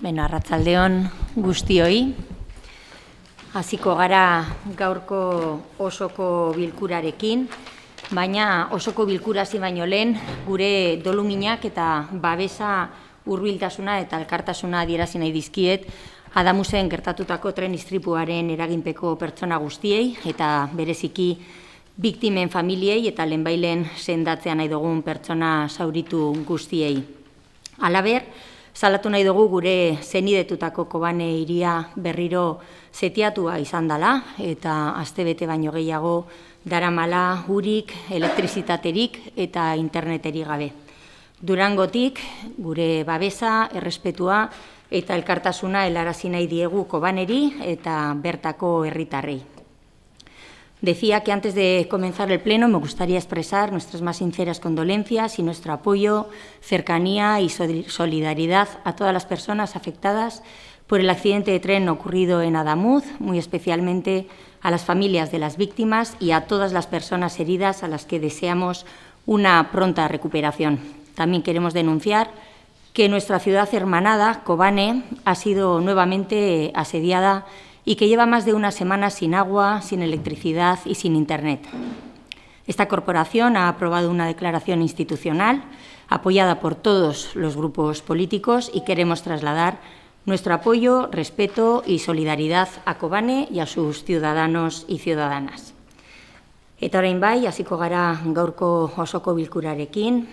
Arratsaldeon guztioi. Hasiko gara gaurko osoko bilkurarekin, baina osoko bilkurasi baino lehen gure doluminak eta babesa hurbiltasuna eta elkartasuna adierazi nahi dizkiet Adamusen gertatutako tren istripuaren eraginpeko pertsona guztiei eta bereziki biktimen familiei eta lehenbailen sendatzea nahi dugun pertsona zauritu guztiei. Halaber, salatu nahi dugu gure zenidetutako Kobane hiria berriro setiatua izan dela eta astebete baino gehiago daramala urik, elektrizitaterik eta interneterik gabe. Durangotik gure babesa, errespetua eta elkartasuna helarazi nahi diegu Kobaneri eta bertako herritarrei. Decía que antes de comenzar el pleno me gustaría expresar nuestras más sinceras condolencias y nuestro apoyo, cercanía y solidaridad a todas las personas afectadas por el accidente de tren ocurrido en Adamuz, muy especialmente a las familias de las víctimas y a todas las personas heridas a las que deseamos una pronta recuperación. También queremos denunciar que nuestra ciudad hermanada, Kobane, ha sido nuevamente asediada y que lleva más de una semana sin agua, sin electricidad y sin internet. Esta corporación ha aprobado una declaración institucional apoyada por todos los grupos políticos y queremos trasladar nuestro apoyo, respeto y solidaridad a Kobane y a sus ciudadanos y ciudadanas. Eta orain bai, hasiko gara gaurko osoko bilkurarekin.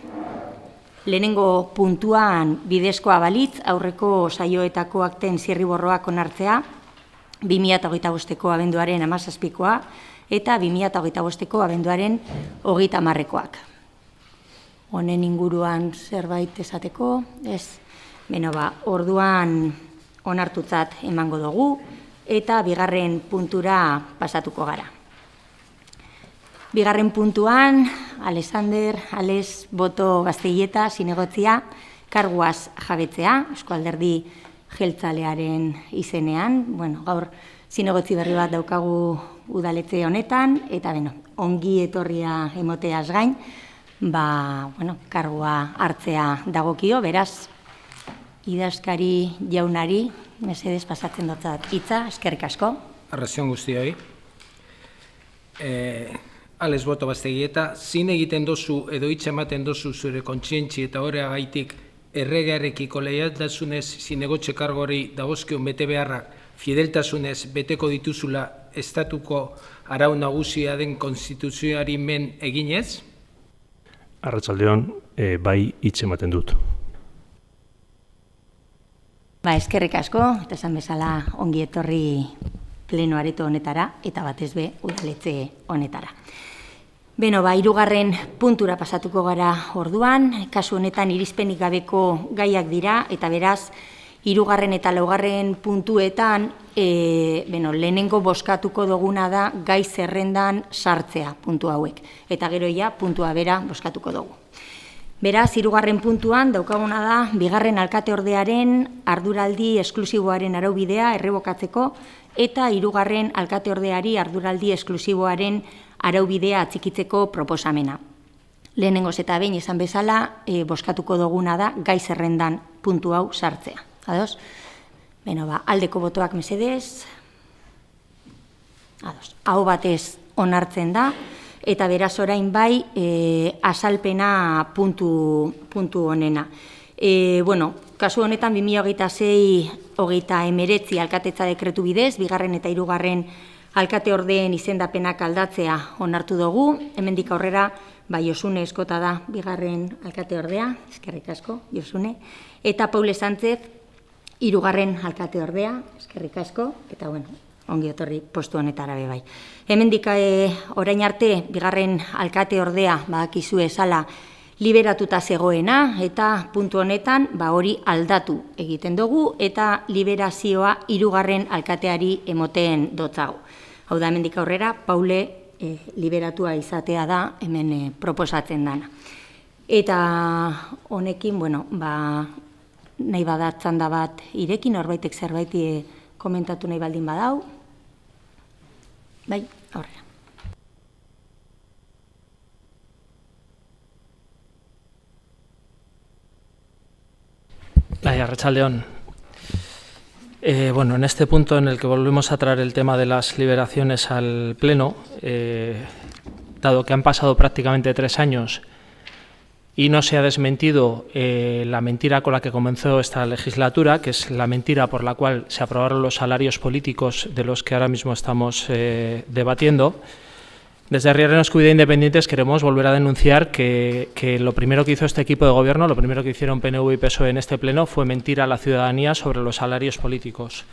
Lehenengo puntuan bidezkoa balitz aurreko saioetako akten zirriborroak onartzea, 2025ko abenduaren 17koa eta 2025ko abenduaren 30koak. Honen inguruan zerbait esateko, ez? Orduan onartutzat emango dugu eta bigarren puntura pasatuko gara. Bigarren puntuan, Alexander Ales Boto Gaztegieta zinegotzia karguaz jabetzea, Eusko Alderdi Jeltzalearen izenean. Gaur zinegotzi berri bat daukagu udaletxe honetan, eta ongi etorria emoteaz gain, kargua hartzea dagokio, beraz, idazkari jaunari, mesedez pasatzen dotzat hitza, eskerrik asko. Arratsalde guztioi. Ales Boto Gaztegieta, zin egiten dozu edo hitz ematen dozu zure kontzientzi eta horreagaitik erregearekiko leialtasunez zinegotxe kargori dagozkion bete beharrak fideltasunez beteko dituzula estatuko arau nagusia den konstituzioari men eginez? Arratsaldeon, bai hitz ematen dut. Eskerrik asko, eta esan bezala ongi etorri pleno areto honetara eta batez be udaletxe honetara. Hirugarren puntura pasatuko gara orduan, kasu honetan irizpenik gabeko gaiak dira, eta beraz, hirugarren eta laugarren puntuetan, lehenengo bozkatuko duguna da gai zerrendan sartzea puntu hauek, eta gero puntua bera bozkatuko dugu. Beraz, hirugarren puntuan daukaguna da, bigarren alkateordearen arduraldi esklusiboaren araubidea errebokatzeko, eta hirugarren alkateordeari arduraldi esklusiboaren araubidea atxikitzeko proposamena. Lehenengoz eta behin esan bezala, bozkatuko duguna da gai zerrendan puntu hau sartzea. Ados? Aldeko botoak mesedez. Ados. Aho batez onartzen da, eta beraz orain bai azalpena puntu honena. Kasu honetan 2026-2019 alkatetza dekretu bidez, bigarren eta hirugarren alkate ordeen izendapenak aldatzea onartu dugu. Hemendik aurrera, Josune Eskota da bigarren alkate ordea, eskerrik asko, Josune, eta Paule Sánchez hirugarren alkate ordea, eskerrik asko, eta ongi etorri postu honetara bai. Hemendik orain arte, bigarren alkate ordea, badakizue esala, liberatuta zegoena, eta puntu honetan, hori aldatu egiten dugu, eta liberazioa hirugarren alkateari emoten dotzago. Hau da, hemendik aurrera, Paule liberatua izatea da hemen proposatzen dana. Eta honekin, nahi badatzen da bat irekin, horbaitek zerbait komentatu nahi baldin badau. Bai, aurrera. Arratsalde on. Bueno, en este punto en el que volvemos a traer el tema de las liberaciones al Pleno, dado que han pasado prácticamente 3 años y no se ha desmentido la mentira con la que comenzó esta legislatura, que es la mentira por la cual se aprobaron los salarios políticos de los que ahora mismo estamos debatiendo, desde Riera Escudilla Independientes queremos volver a denunciar que lo primero que hizo este equipo de gobierno, lo primero que hicieron PNV y PSOE en este pleno fue mentir a la ciudadanía sobre los salarios políticos.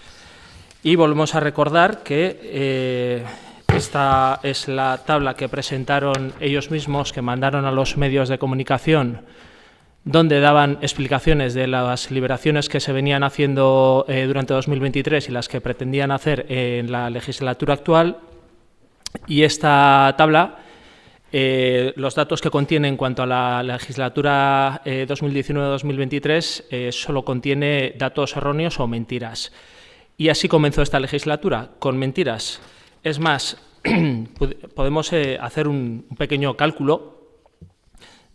Y volvemos a recordar que esta es la tabla que presentaron ellos mismos, que mandaron a los medios de comunicación, donde daban explicaciones de las liberaciones que se venían haciendo durante 2023 y las que pretendían hacer en la legislatura actual. Y esta tabla, los datos que contiene en cuanto a la legislatura 2019-2023, solo contiene datos erróneos o mentiras. Y así comenzó esta legislatura, con mentiras. Es más, podemos hacer un pequeño cálculo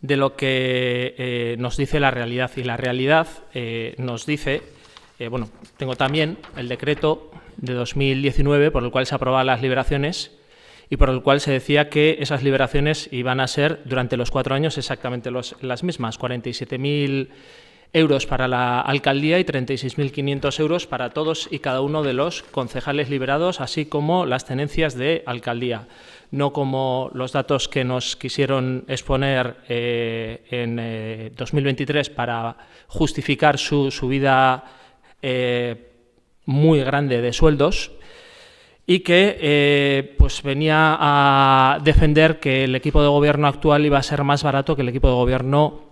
de lo que nos dice la realidad. Y la realidad nos dice, bueno, tengo también el decreto de 2019 por el cual se aprobaban las liberaciones y por el cual se decía que esas liberaciones iban a ser durante los 4 años exactamente las mismas, 47.000 euros para la alcaldía y 36.500 euros para todos y cada uno de los concejales liberados, así como las tenencias de alcaldía, no como los datos que nos quisieron exponer en 2023 para justificar su subida muy grande de sueldos, y que pues venía a defender que el equipo de gobierno actual iba a ser más barato que el equipo de gobierno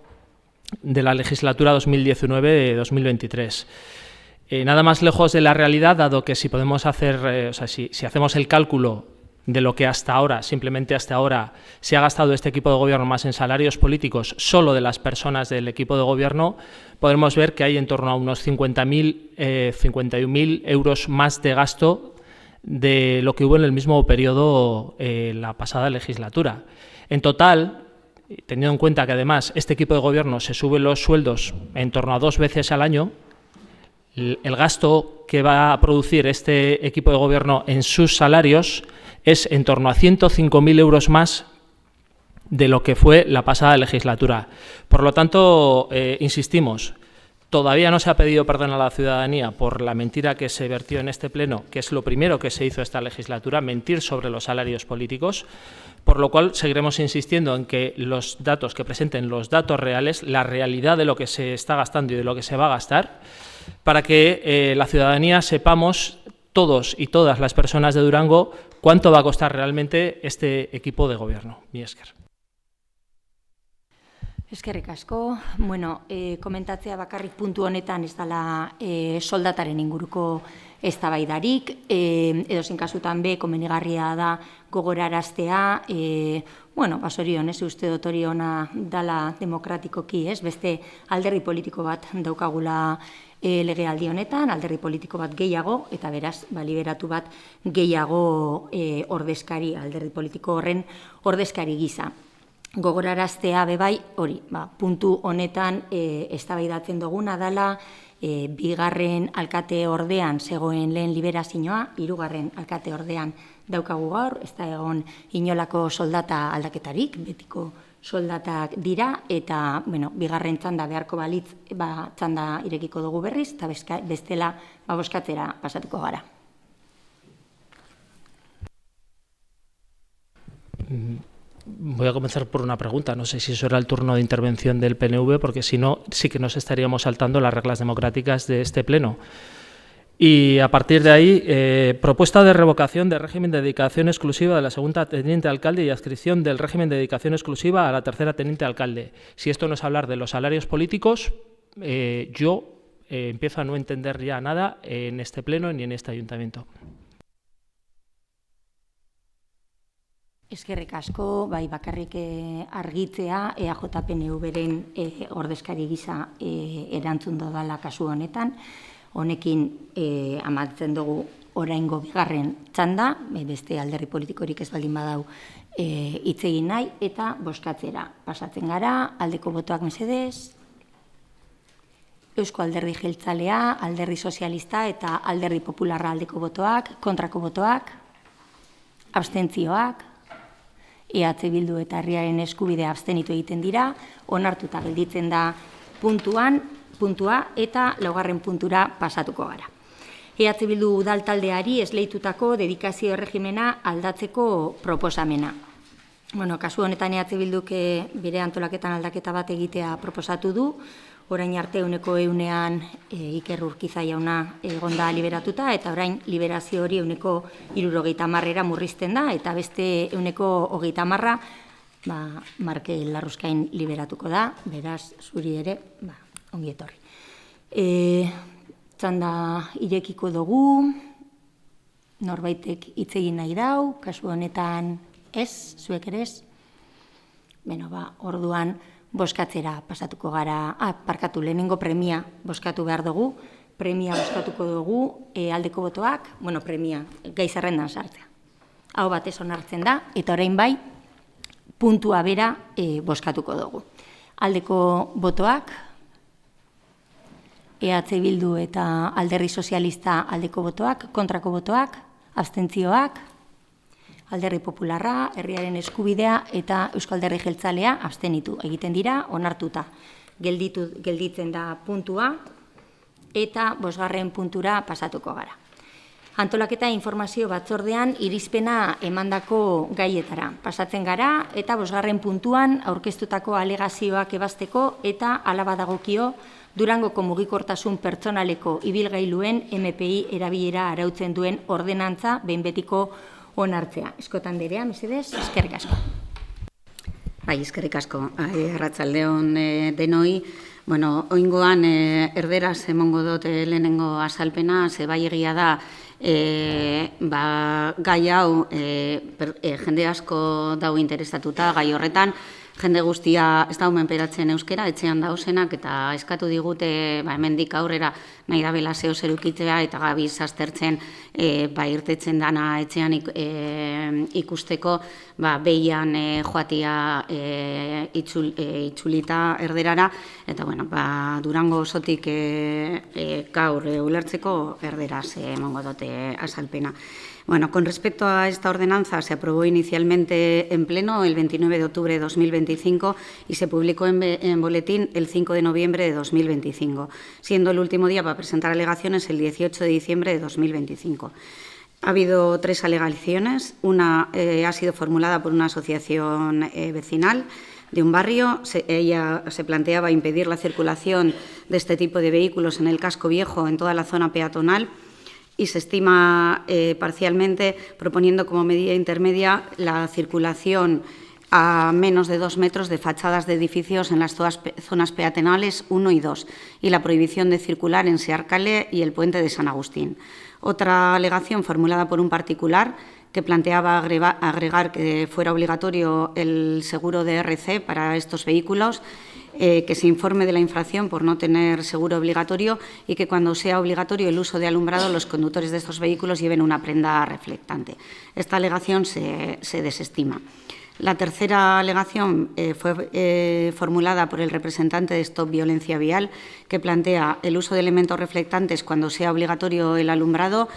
de la legislatura 2019-2023. Nada más lejos de la realidad, dado que si podemos hacer, si hacemos el cálculo de lo que hasta ahora, simplemente hasta ahora, se ha gastado este equipo de gobierno más en salarios políticos solo de las personas del equipo de gobierno, podremos ver que hay en torno a unos 51.000 euros más de gasto de lo que hubo en el mismo periodo la pasada legislatura. En total, teniendo en cuenta que además este equipo de gobierno se sube los sueldos en torno a 2 veces al año, el gasto que va a producir este equipo de gobierno en sus salarios es en torno a 105.000 euros más de lo que fue la pasada legislatura. Por lo tanto, insistimos, todavía no se ha pedido perdón a la ciudadanía por la mentira que se vertió en este pleno, que es lo primero que se hizo esta legislatura, mentir sobre los salarios políticos, por lo cual seguiremos insistiendo en que los datos que presenten los datos reales, la realidad de lo que se está gastando y de lo que se va a gastar, para que la ciudadanía sepamos, todos y todas las personas de Durango, cuánto va a costar realmente este equipo de gobierno. Mi esker. Eskerrik asko. Bueno, komentatzea bakarrik puntu honetan ez dela soldataren inguruko eztabaidarik, edozein kasutan be komenigarria da gogoraraztea, bueno, zorionez uste dut hori ona dala demokratikoki, ez? Beste alderdi politiko bat daukagula legealdi honetan, alderdi politiko bat gehiago, eta beraz, liberatu bat gehiago ordezkari, alderdi politiko horren ordezkari gisa. Gogoraraztea bebai, hori, puntu honetan eztabaidatzen duguna dela, 2. alkate ordean zegoen lehen liberazioa, 3. alkate ordean daukagu gaur, ez da egon inolako soldata aldaketarik, betiko soldatak dira, eta, bueno, 2. txanda beharko balitz, txanda irekiko dugu berriz, eta bestela boskatzera pasatuko gara. Voy a comenzar por una pregunta. No sé si eso era el turno de intervención del PNV, porque si no, sí que nos estaríamos saltando las reglas democráticas de este pleno. Y a partir de ahí, propuesta de revocación del régimen de dedicación exclusiva de la 2ª teniente alcalde y adscripción del régimen de dedicación exclusiva a la 3ª teniente alcalde. Si esto no es hablar de los salarios políticos, yo empiezo a no entender ya nada en este pleno ni en este ayuntamiento. Eskerrik asko, bakarrik argitzea, EAJ-PNV-ren ordezkari gisa erantzun dodala kasu honetan. Honekin amatzen dugu oraingo 2. txanda, beste alderdi politikorik ez baldin badau hitz egin nahi, eta boskatzera pasatzen gara, aldeko botoak mesedez. Eusko Alderdi Jeltzalea, Alderdi Sozialista eta Alderdi Popularra aldeko botoak, kontrako botoak, abstentzioak, EH Bildu eta Herriaren Eskubidea abstenitu egiten dira, onartuta gelditzen da puntua eta laugarren puntura pasatuko gara. EH Bildu udal taldeari esleitutako dedikazio erregimena aldatzeko proposamena. Kasu honetan EH Bilduk bere antolaketan aldaketa bat egitea proposatu du, orain arte 100ean Iker Urkiza jauna egonda liberatuta, eta orain liberazio hori 70%era murrizten da, eta beste 130% Markel Larruskain liberatuko da, beraz, zuri ere, ongi etorri. Txanda irekiko dugu, norbaitek hitz egin nahi dau, kasu honetan ez, zuek ere ez. Orduan, boskatzera pasatuko gara, parkatu, lehenengo premia boskatu behar dugu, premia boskatuko dugu, aldeko botoak, premia, gai zerrendan sartzea. Hau batez onartzen da, eta orain bai, puntua bera boskatuko dugu. Aldeko botoak, EH Bildu eta Alderdi Sozialista aldeko botoak, kontrako botoak, abstentzioak, Alderdi Popularra, Herriaren Eskubidea eta Eusko Alderdi Jeltzalea abstenitu egiten dira, onartuta gelditzen da puntua eta 5. puntura pasatuko gara. Antolaketa informazio batzordean irizpena emandako gaietara pasatzen gara eta 5. puntuan aurkeztutako alegazioak ebazteko eta hala badagokio Durangoko mugikortasun pertsonaleko ibilgailuen MPI erabilera arautzen duen ordenantza behin betiko onartzea. Eskotan Anderea, mesedez, eskerrik asko. Eskerrik asko. Arratsaldeon denoi. Oingoan erderaz emongo dut lehenengo azalpena, ze bai egia da gai hau jende asko dago interesatuta gai horretan, jende guztia ez da menperatzen euskera, etxean dauzenak, eta eskatu digute hemendik aurrera nahi da bela zeo zerukitzea eta gabiz aztertzen irtetzen dana etxean ikusteko behian joatia itzulita erderara, eta Durango osotik gaur ulertzeko erderaz emango dute azalpena. Con respecto a esta ordenanza, se aprobó inicialmente en pleno el 29 de octubre de 2025 y se publicó en boletín el 5 de noviembre de 2025, siendo el último día para presentar alegaciones el 18 de diciembre de 2025. Ha habido 3 alegaciones. Una ha sido formulada por una asociación vecinal de un barrio. Ella se planteaba impedir la circulación de este tipo de vehículos en el casco viejo en toda la zona peatonal, y se estima parcialmente proponiendo como medida intermedia la circulación a menos de 2 metros de fachadas de edificios en las zonas peatonales 1 y 2 y la prohibición de circular en Searcale y el puente de San Agustín. Otra alegación formulada por un particular que planteaba agregar que fuera obligatorio el seguro de RC para estos vehículos, que se informe de la infracción por no tener seguro obligatorio y que cuando sea obligatorio el uso de alumbrado los conductores de estos vehículos lleven una prenda reflectante. Esta alegación se desestima. La tercera alegación fue formulada por el representante de Stop Violencia Vial, que plantea el uso de elementos reflectantes cuando sea obligatorio el alumbrado,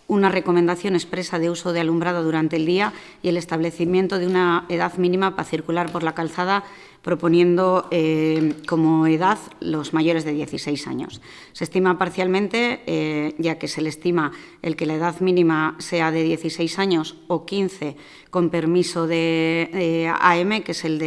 una recomendación expresa de uso de alumbrado durante el día y el establecimiento de una edad mínima para circular por la calzada, proponiendo como edad los mayores de 16 años. Se estima parcialmente, ya que se le estima el que la edad mínima sea de 16 años o 15 con permiso de AM, que es el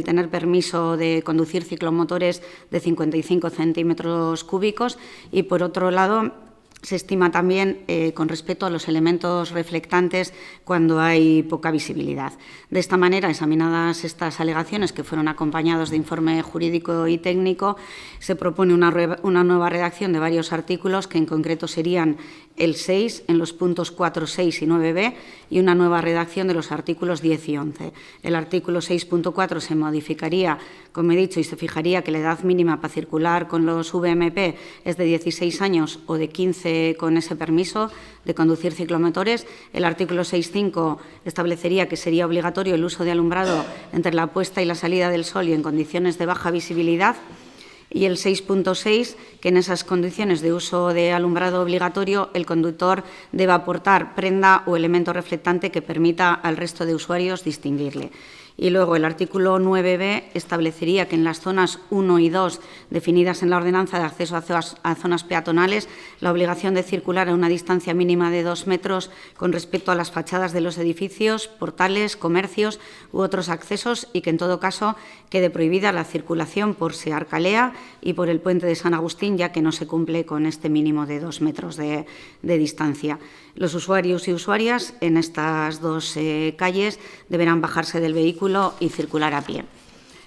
tener permiso de conducir ciclomotores de 55 centímetros cúbicos, y por otro lado se estima también con respecto a los elementos reflectantes cuando hay poca visibilidad. De esta manera, examinadas estas alegaciones, que fueron acompañados de informe jurídico y técnico, se propone una nueva redacción de varios artículos, que en concreto serían el 6 en los puntos 4, 6 y 9b, y una nueva redacción de los artículos 10 y 11. El artículo 6.4 se modificaría, como he dicho, y se fijaría que la edad mínima para circular con los VMP es de 16 años o de 15 con ese permiso de conducir ciclomotores. El artículo 6.5 establecería que sería obligatorio el uso de alumbrado entre la puesta y la salida del sol y en condiciones de baja visibilidad. Y el 6.6, que en esas condiciones de uso de alumbrado obligatorio el conductor deba aportar prenda o elemento reflectante que permita al resto de usuarios distinguirle. Y luego el artículo 9b establecería que en las zonas 1 y 2 definidas en la ordenanza de acceso a zonas peatonales, la obligación de circular a una distancia mínima de 2 metros con respecto a las fachadas de los edificios, portales, comercios u otros accesos y que en todo caso quede prohibida la circulación por Searcalea y por el puente de San Agustín, ya que no se cumple con este mínimo de 2 metros de distancia. Los usuarios y usuarias en estas dos calles deberán bajarse del vehículo y circular a pie.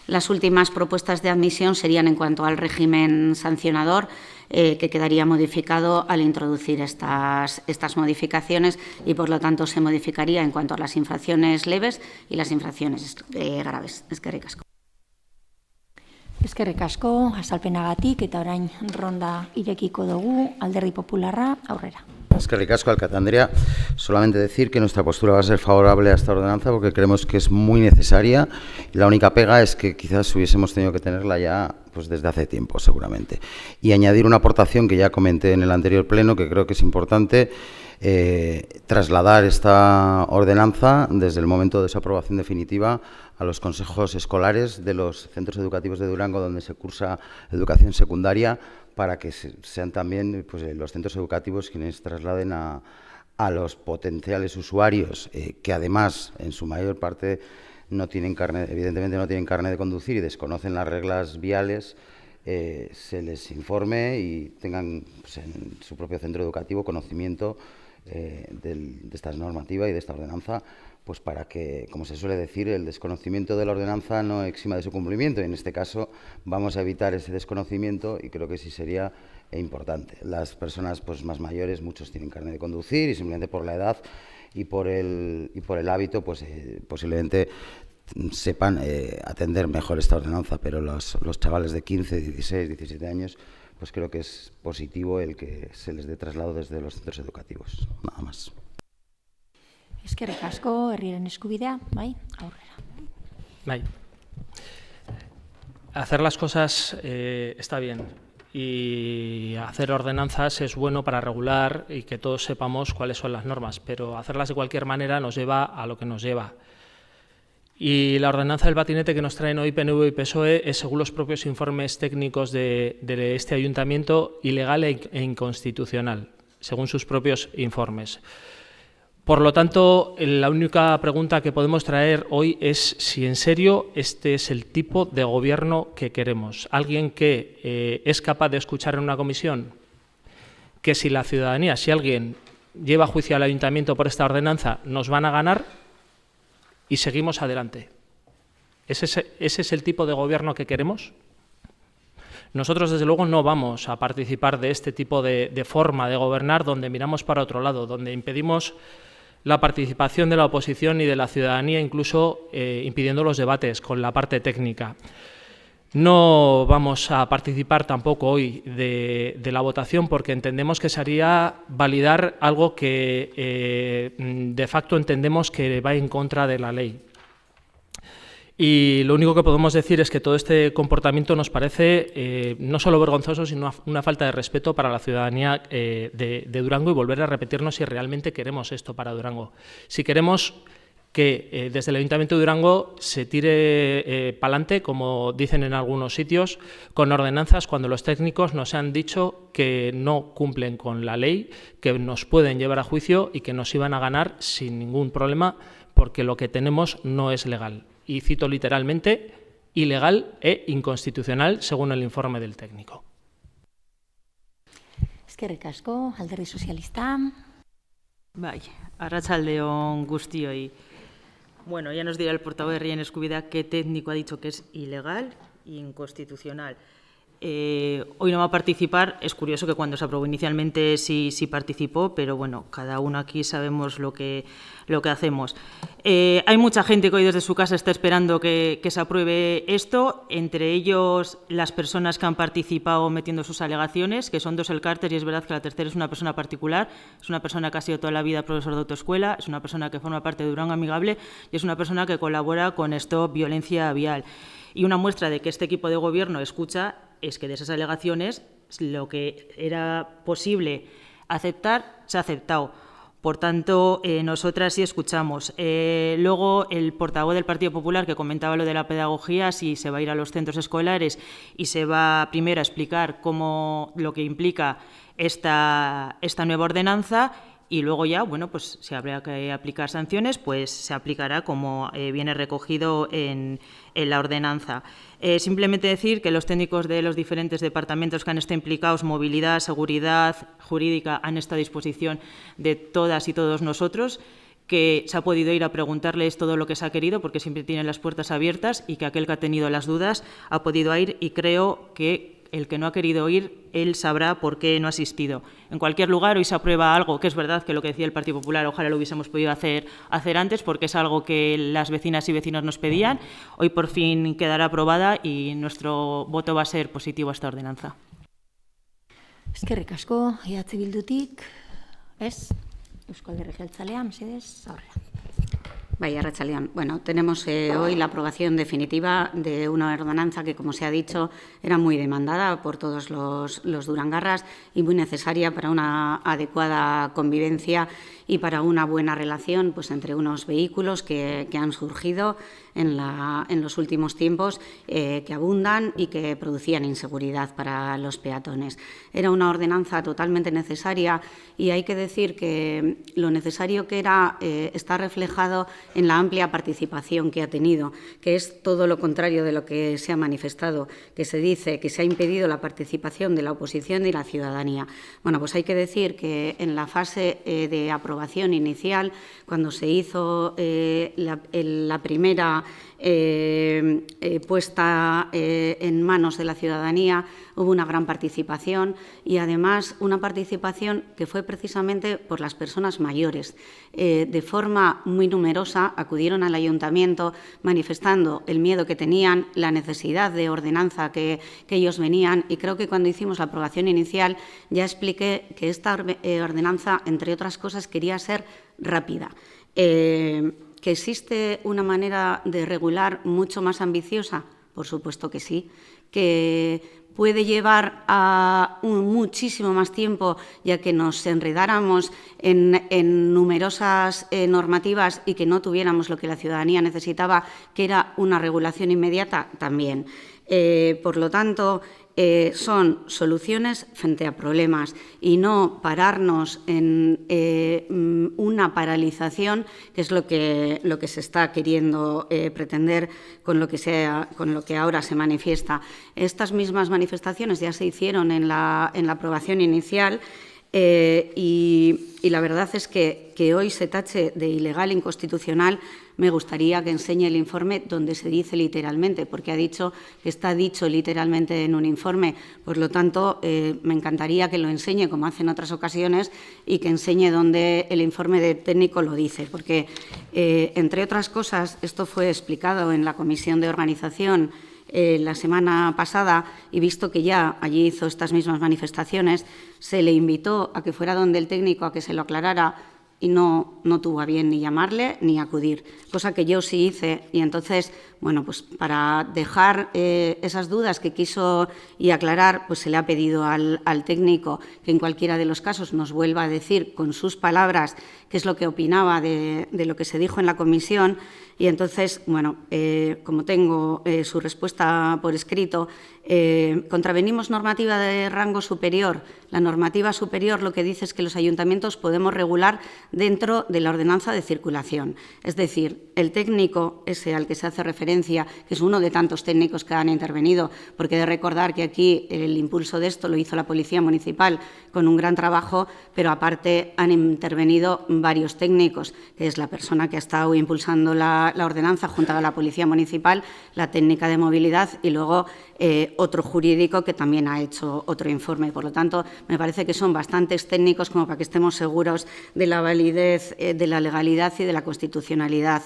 Las últimas propuestas de admisión serían en cuanto al régimen sancionador, que quedaría modificado al introducir estas modificaciones y, por lo tanto, se modificaría en cuanto a las infracciones leves y las infracciones graves. Eskerrik asko. Eskerrik asko, azalpenagatik, eta orain ronda irekiko dugu, Alderdi Popularra, aurrera. Eskerrik asko, alcalde Andrea. Solamente decir que nuestra postura va a ser favorable a esta ordenanza porque creemos que es muy necesaria y la única pega es que quizás hubiésemos tenido que tenerla ya pues desde hace tiempo, seguramente. Y añadir una aportación que ya comenté en el anterior pleno, que creo que es importante trasladar esta ordenanza desde el momento de su aprobación definitiva a los consejos escolares de los centros educativos de Durango donde se cursa educación secundaria, para que sean también pues, los centros educativos quienes trasladen a los potenciales usuarios, que además en su mayor parte no tienen evidentemente no tienen carnet de conducir y desconocen las reglas viales, se les informe y tengan pues, en su propio centro educativo conocimiento de esta normativa y de esta ordenanza, pues para que, como se suele decir, el desconocimiento de la ordenanza no exima de su cumplimiento, y en este caso vamos a evitar ese desconocimiento y creo que sí sería importante. Las personas pues, más mayores, muchos tienen carnet de conducir y simplemente por la edad y por el hábito, pues posiblemente sepan atender mejor esta ordenanza, pero los chavales de 15, 16, 17 años, pues creo que es positivo el que se les dé traslado desde los centros educativos. Nada más. Eskerrik asko, herriaren eskubidea, bai, aurrera. Bai. Hacer las cosas está bien y hacer ordenanzas es bueno para regular y que todos sepamos cuáles son las normas, pero hacerlas de cualquier manera nos lleva a lo que nos lleva. Y la ordenanza del patinete que nos traen hoy PNV y PSOE es, según los propios informes técnicos de este ayuntamiento, ilegal e inconstitucional, según sus propios informes. Por lo tanto, la única pregunta que podemos traer hoy es si en serio este es el tipo de gobierno que queremos. Alguien que es capaz de escuchar en una comisión que si la ciudadanía, si alguien lleva a juicio al ayuntamiento por esta ordenanza, nos van a ganar y seguimos adelante. ¿Ese es el tipo de gobierno que queremos? Nosotros, desde luego, no vamos a participar de este tipo de forma de gobernar donde miramos para otro lado, donde impedimos la participación de la oposición y de la ciudadanía, incluso impidiendo los debates con la parte técnica. No vamos a participar tampoco hoy de la votación porque entendemos que sería validar algo que de facto entendemos que va en contra de la ley. Y lo único que podemos decir es que todo este comportamiento nos parece no solo vergonzoso, sino una falta de respeto para la ciudadanía de Durango, y volver a repetirnos si realmente queremos esto para Durango. Si queremos que desde el Ayuntamiento de Durango se tire para adelante, como dicen en algunos sitios, con ordenanzas cuando los técnicos nos han dicho que no cumplen con la ley, que nos pueden llevar a juicio y que nos iban a ganar sin ningún problema porque lo que tenemos no es legal. Y cito literalmente, ilegal e inconstitucional, según el informe del técnico. Eskerrik asko, Alderdi Sozialista. Bai, arratsaldeon guztioi. Bueno, ya nos dirá el portavoz de Herriaren Eskubidea qué técnico ha dicho que es ilegal e inconstitucional. Hoy no va a participar. Es curioso que cuando se aprobó inicialmente sí participó, pero bueno, cada uno aquí sabemos lo que hacemos. Hay mucha gente que hoy desde su casa está esperando que se apruebe esto, entre ellos las personas que han participado metiendo sus alegaciones, que son 2 elkartes, y es verdad que la tercera es una persona particular, es una persona que ha sido toda la vida profesor de autoescuela, es una persona que forma parte de Durango Amigable y es una persona que colabora con Stop Violencia Vial. Y una muestra de que este equipo de gobierno escucha es que de esas alegaciones lo que era posible aceptar se ha aceptado. Por tanto, nosotras sí escuchamos. Luego, el portavoz del Partido Popular, que comentaba lo de la pedagogía, si se va a ir a los centros escolares y se va primero a explicar lo que implica esta nueva ordenanza, y luego ya, bueno, pues si habrá que aplicar sanciones, pues se aplicará como viene recogido en la ordenanza. Simplemente decir que los técnicos de los diferentes departamentos que han estado implicados, movilidad, seguridad jurídica, han estado a disposición de todas y todos nosotros, que se ha podido ir a preguntarles todo lo que se ha querido, porque siempre tienen las puertas abiertas, y que aquel que ha tenido las dudas ha podido ir, y creo que el que no ha querido ir, él sabrá por qué no ha asistido. En cualquier lugar, hoy se aprueba algo, que es verdad que lo que decía el Partido Popular, ojalá lo hubiésemos podido hacer antes, porque es algo que las vecinas y vecinos nos pedían. Hoy por fin quedará aprobada y nuestro voto va a ser positivo a esta ordenanza. Eskerrik asko, EH Bildutik, ez? Eusko Alderdi Jeltzalea, mesedez, aurrera. Vaya, Arratsaldeon. Bueno, tenemos hoy la aprobación definitiva de una ordenanza que, como se ha dicho, era muy demandada por todos los durangarras y muy necesaria para una adecuada convivencia y para una buena relación, pues, entre unos vehículos que han surgido en los últimos tiempos, que abundan y que producían inseguridad para los peatones. Era una ordenanza totalmente necesaria, y hay que decir que lo necesario que era está reflejado en la amplia participación que ha tenido, que es todo lo contrario de lo que se ha manifestado, que se dice que se ha impedido la participación de la oposición y la ciudadanía. Bueno, pues hay que decir que en la fase de aprobación inicial, cuando se hizo la primera puesta en manos de la ciudadanía, hubo una gran participación, y además una participación que fue precisamente por las personas mayores. De forma muy numerosa acudieron al ayuntamiento manifestando el miedo que tenían, la necesidad de ordenanza que ellos venían, y creo que cuando hicimos la aprobación inicial ya expliqué que esta ordenanza, entre otras cosas, quería ser rápida. ¿Que existe una manera de regular mucho más ambiciosa? Por supuesto que sí. ¿Que puede llevar a muchísimo más tiempo, ya que nos enredáramos en numerosas normativas y que no tuviéramos lo que la ciudadanía necesitaba, que era una regulación inmediata? También. Por lo tanto, son soluciones frente a problemas, y no pararnos en una paralización, que es lo que se está queriendo pretender con lo que ahora se manifiesta. Estas mismas manifestaciones ya se hicieron en la aprobación inicial, y la verdad es que hoy se tache de ilegal e inconstitucional. Me gustaría que enseñe el informe donde se dice literalmente, porque ha dicho que está dicho literalmente en un informe. Por lo tanto, me encantaría que lo enseñe, como hace en otras ocasiones, y que enseñe donde el informe de técnico lo dice, porque, entre otras cosas, esto fue explicado en la Comisión de Organización la semana pasada, y visto que ya allí hizo estas mismas manifestaciones, se le invitó a que fuera donde el técnico a que se lo aclarara, y no tuvo a bien ni llamarle ni acudir, cosa que yo sí hice. Y entonces, bueno, pues para dejar esas dudas que quiso y aclarar, pues se le ha pedido al técnico que en cualquiera de los casos nos vuelva a decir con sus palabras qué es lo que opinaba de lo que se dijo en la comisión. Y entonces, bueno, como tengo su respuesta por escrito, contravenimos normativa de rango superior. La normativa superior lo que dice es que los ayuntamientos podemos regular dentro de la ordenanza de circulación. Es decir, el técnico ese al que se hace referencia, que es uno de tantos técnicos que han intervenido, porque he de recordar que aquí el impulso de esto lo hizo la Policía Municipal con un gran trabajo, pero aparte han intervenido varios técnicos, que es la persona que ha estado impulsando la ordenanza junto a la Policía Municipal, la técnica de movilidad, y luego otro jurídico que también ha hecho otro informe. Por lo tanto, me parece que son bastantes técnicos como para que estemos seguros de la validez, de la legalidad y de la constitucionalidad,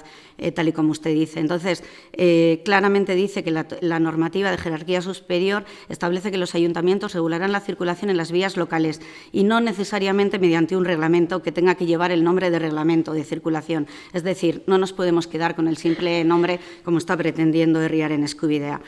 tal y como usted dice. Entonces, claramente dice que la normativa de jerarquía superior establece que los ayuntamientos regularán la circulación en las vías locales, y no necesariamente mediante un reglamento que tenga que llevar el nombre de reglamento de circulación. Es decir, no nos podemos quedar con el simple nombre como está pretendiendo Herriaren Eskubidea.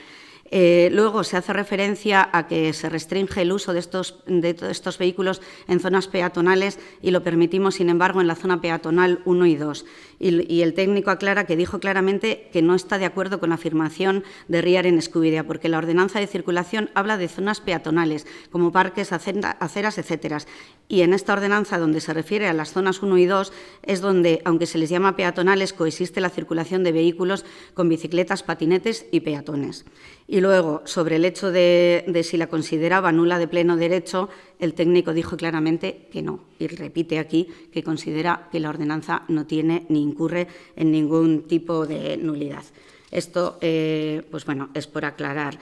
Luego se hace referencia a que se restringe el uso de estos vehículos en zonas peatonales y lo permitimos, sin embargo, en la zona peatonal 1 y 2. Y el técnico aclara que dijo claramente que no está de acuerdo con la afirmación de Riaren Eskubidea, porque la ordenanza de circulación habla de zonas peatonales, como parques, aceras, etcétera. Y en esta ordenanza, donde se refiere a las zonas 1 y 2, es donde, aunque se les llama peatonales, coexiste la circulación de vehículos con bicicletas, patinetes y peatones. Y luego, sobre el hecho de si la consideraba nula de pleno derecho, el técnico dijo claramente que no. Y repite aquí que considera que la ordenanza no tiene ni incurre en ningún tipo de nulidad. Esto, pues bueno, es por aclarar.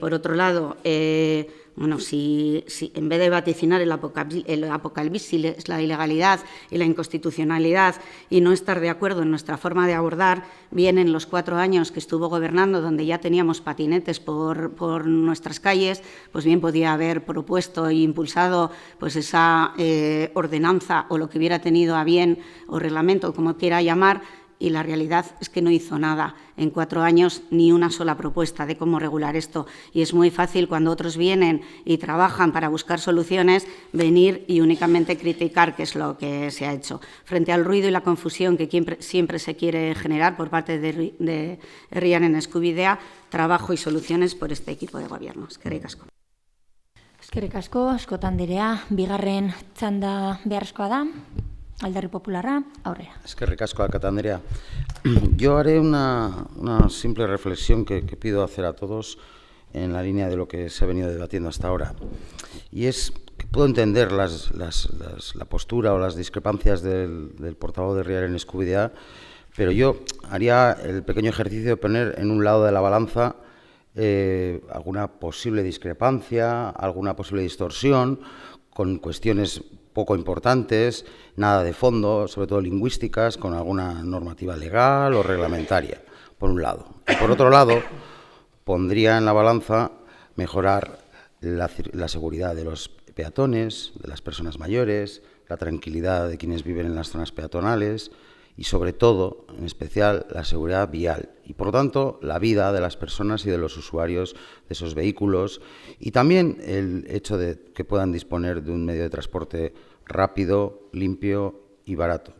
Por otro lado, bueno, si en vez de vaticinar el apocalipsis, la ilegalidad y la inconstitucionalidad y no estar de acuerdo en nuestra forma de abordar, bien en los 4 años que estuvo gobernando, donde ya teníamos patinetes por nuestras calles, pues bien podía haber propuesto e impulsado pues esa ordenanza o lo que hubiera tenido a bien o reglamento, como quiera llamar, y la realidad es que no hizo nada. En 4 años ni una sola propuesta de cómo regular esto. Y es muy fácil, cuando otros vienen y trabajan para buscar soluciones, venir y únicamente criticar qué es lo que se ha hecho. Frente al ruido y la confusión que siempre se quiere generar por parte de Riaren Eskubidea, trabajo y soluciones por este equipo de gobierno. Eskerrik asko. Eskerrik asko, askotan anderea, bigarren txanda beharrezkoa da. Alderdi Popularra, aurrera. Eskerrik asko, Alkate Andrea. Yo haré una simple reflexión que pido hacer a todos en la línea de lo que se ha venido debatiendo hasta ahora. Y es que puedo entender la postura o las discrepancias del portavoz de Riaren Eskubidea, pero yo haría el pequeño ejercicio de poner en un lado de la balanza alguna posible discrepancia, alguna posible distorsión, con cuestiones poco importantes, nada de fondo, sobre todo lingüísticas, con alguna normativa legal o reglamentaria, por un lado. Y por otro lado, pondría en la balanza mejorar la seguridad de los peatones, de las personas mayores, la tranquilidad de quienes viven en las zonas peatonales y, sobre todo, en especial, la seguridad vial y, por lo tanto, la vida de las personas y de los usuarios de esos vehículos, y también el hecho de que puedan disponer de un medio de transporte rápido, limpio y barato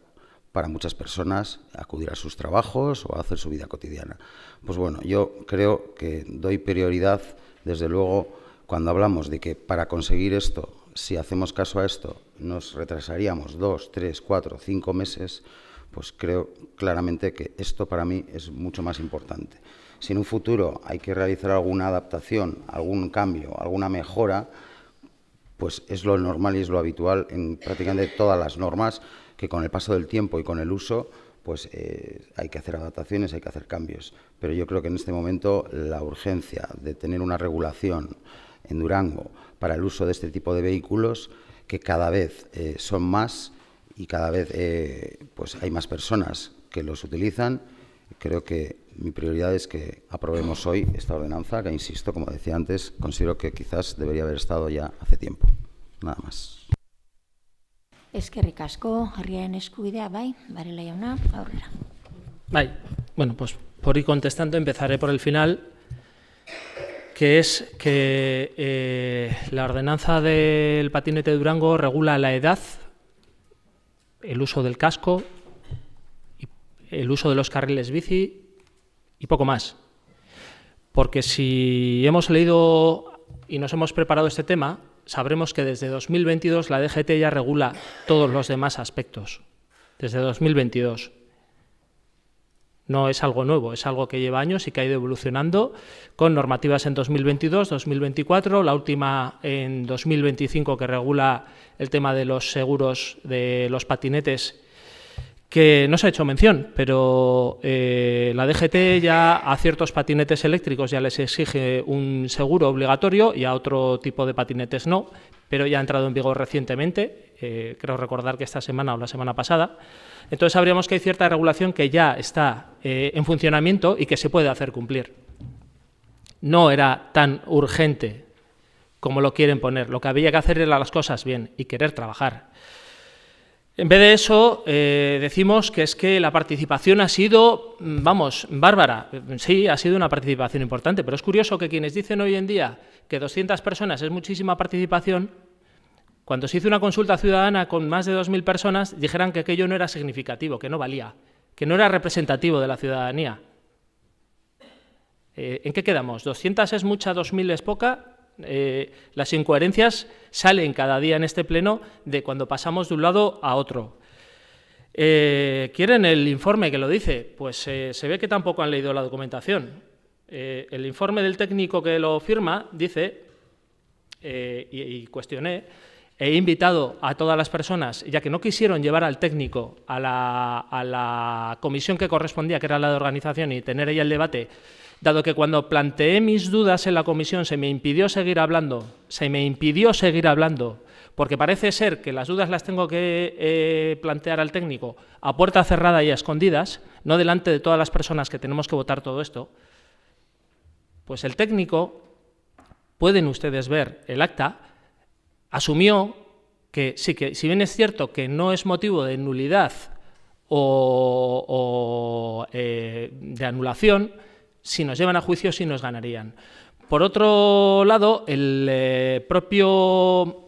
para muchas personas acudir a sus trabajos o a hacer su vida cotidiana. Pues bueno, yo creo que doy prioridad, desde luego, cuando hablamos de que para conseguir esto, si hacemos caso a esto, nos retrasaríamos 2, 3, 4, 5 meses, pues creo claramente que esto para mí es mucho más importante. Si en un futuro hay que realizar alguna adaptación, algún cambio, alguna mejora, pues es lo normal y es lo habitual en prácticamente todas las normas, que con el paso del tiempo y con el uso, pues hay que hacer adaptaciones, hay que hacer cambios. Pero yo creo que en este momento la urgencia de tener una regulación en Durango para el uso de este tipo de vehículos, que cada vez son más y cada vez pues hay más personas que los utilizan, creo que mi prioridad es que aprobemos hoy esta ordenanza, que, insisto, como decía antes, considero que quizás debería haber estado ya hace tiempo. Nada más. Eskerrik asko, Riaren Eskubidea, bai, Varela jauna, aurrera. Bai, bueno, pues por ir contestando empezaré por el final, que es que la ordenanza del patinete de Durango regula la edad, el uso del casco, el uso de los carriles bici y poco más. Porque si hemos leído y nos hemos preparado este tema, sabremos que desde 2022 la DGT ya regula todos los demás aspectos. Desde 2022. No es algo nuevo, es algo que lleva años y que ha ido evolucionando con normativas en 2022, 2024, la última en 2025 que regula el tema de los seguros de los patinetes, que no se ha hecho mención, pero la DGT ya a ciertos patinetes eléctricos ya les exige un seguro obligatorio y a otro tipo de patinetes no, pero ya ha entrado en vigor recientemente, creo recordar que esta semana o la semana pasada. Entonces sabríamos que hay cierta regulación que ya está en funcionamiento y que se puede hacer cumplir. No era tan urgente como lo quieren poner, lo que había que hacer era las cosas bien y querer trabajar. En vez de eso, decimos que es que la participación ha sido, vamos, bárbara. Sí, ha sido una participación importante, pero es curioso que quienes dicen hoy en día que 200 personas es muchísima participación, cuando se hizo una consulta ciudadana con más de 2.000 personas, dijeran que aquello no era significativo, que no valía, que no era representativo de la ciudadanía. ¿En qué quedamos? ¿200 es mucha, 2.000 es poca? Las incoherencias salen cada día en este pleno de cuando pasamos de un lado a otro. ¿Quieren el informe que lo dice? Pues se ve que tampoco han leído la documentación. El informe del técnico que lo firma dice, y cuestioné, he invitado a todas las personas, ya que no quisieron llevar al técnico a la comisión que correspondía, que era la de organización, y tener ella el debate, dado que cuando planteé mis dudas en la comisión se me impidió seguir hablando, porque parece ser que las dudas las tengo que plantear al técnico a puerta cerrada y a escondidas, no delante de todas las personas que tenemos que votar todo esto, pues el técnico, pueden ustedes ver el acta, asumió que sí, que si bien es cierto que no es motivo de nulidad o de anulación, si nos llevan a juicio sí nos ganarían. Por otro lado, el propio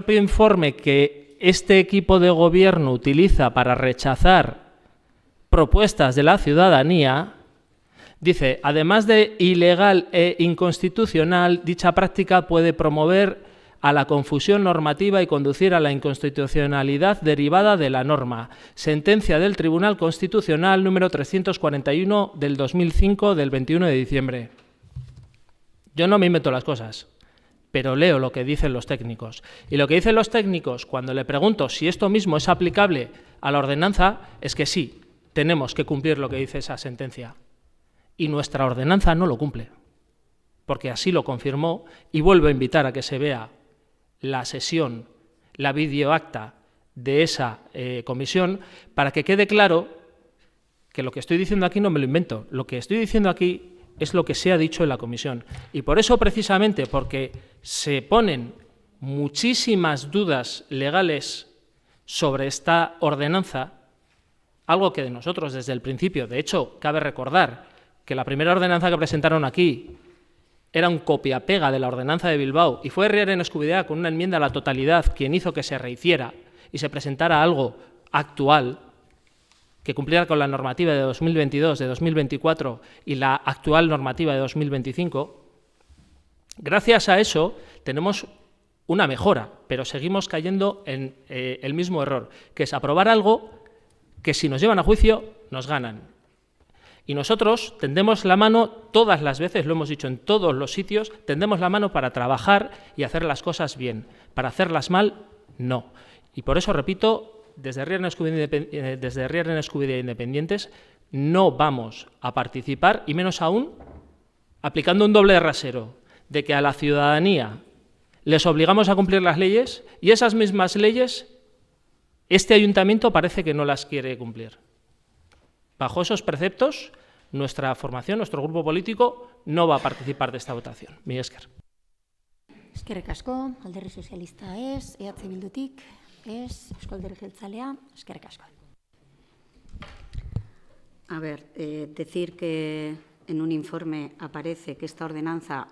informe que este equipo de gobierno utiliza para rechazar propuestas de la ciudadanía dice, además de ilegal e inconstitucional, dicha práctica puede promover a la confusión normativa y conducir a la inconstitucionalidad derivada de la norma. Sentencia del Tribunal Constitucional número 341 del 2005 del 21 de diciembre. Yo no me invento las cosas, pero leo lo que dicen los técnicos. Y lo que dicen los técnicos, cuando le pregunto si esto mismo es aplicable a la ordenanza, es que sí, tenemos que cumplir lo que dice esa sentencia. Y nuestra ordenanza no lo cumple, porque así lo confirmó, y vuelvo a invitar a que se vea la sesión, la videoacta de esa comisión, para que quede claro que lo que estoy diciendo aquí no me lo invento, lo que estoy diciendo aquí es lo que se ha dicho en la comisión. Y por eso, precisamente, porque se ponen muchísimas dudas legales sobre esta ordenanza, algo que de nosotros desde el principio, de hecho, cabe recordar que la primera ordenanza que presentaron aquí era un copia-pega de la ordenanza de Bilbao, y fue Riera en Escubidea con una enmienda a la totalidad quien hizo que se rehiciera y se presentara algo actual que cumpliera con la normativa de 2022, de 2024 y la actual normativa de 2025. Gracias a eso tenemos una mejora, pero seguimos cayendo en el mismo error, que es aprobar algo que si nos llevan a juicio nos ganan. Y nosotros tendemos la mano, todas las veces, lo hemos dicho en todos los sitios, tendemos la mano para trabajar y hacer las cosas bien. Para hacerlas mal, no. Y por eso, repito, desde Riera en Escubidea Independientes no vamos a participar, y menos aún aplicando un doble rasero, de que a la ciudadanía les obligamos a cumplir las leyes y esas mismas leyes este ayuntamiento parece que no las quiere cumplir. Bajo esos preceptos, nuestra formación, nuestro grupo político, no va a participar de esta votación. Mila esker. Eskerrik asko, Alderdi Sozialista ez, EH Bildutik ez, Eusko Alderdi Jeltzalea, eskerrik asko. A ver, decir que en un informe aparece que esta ordenanza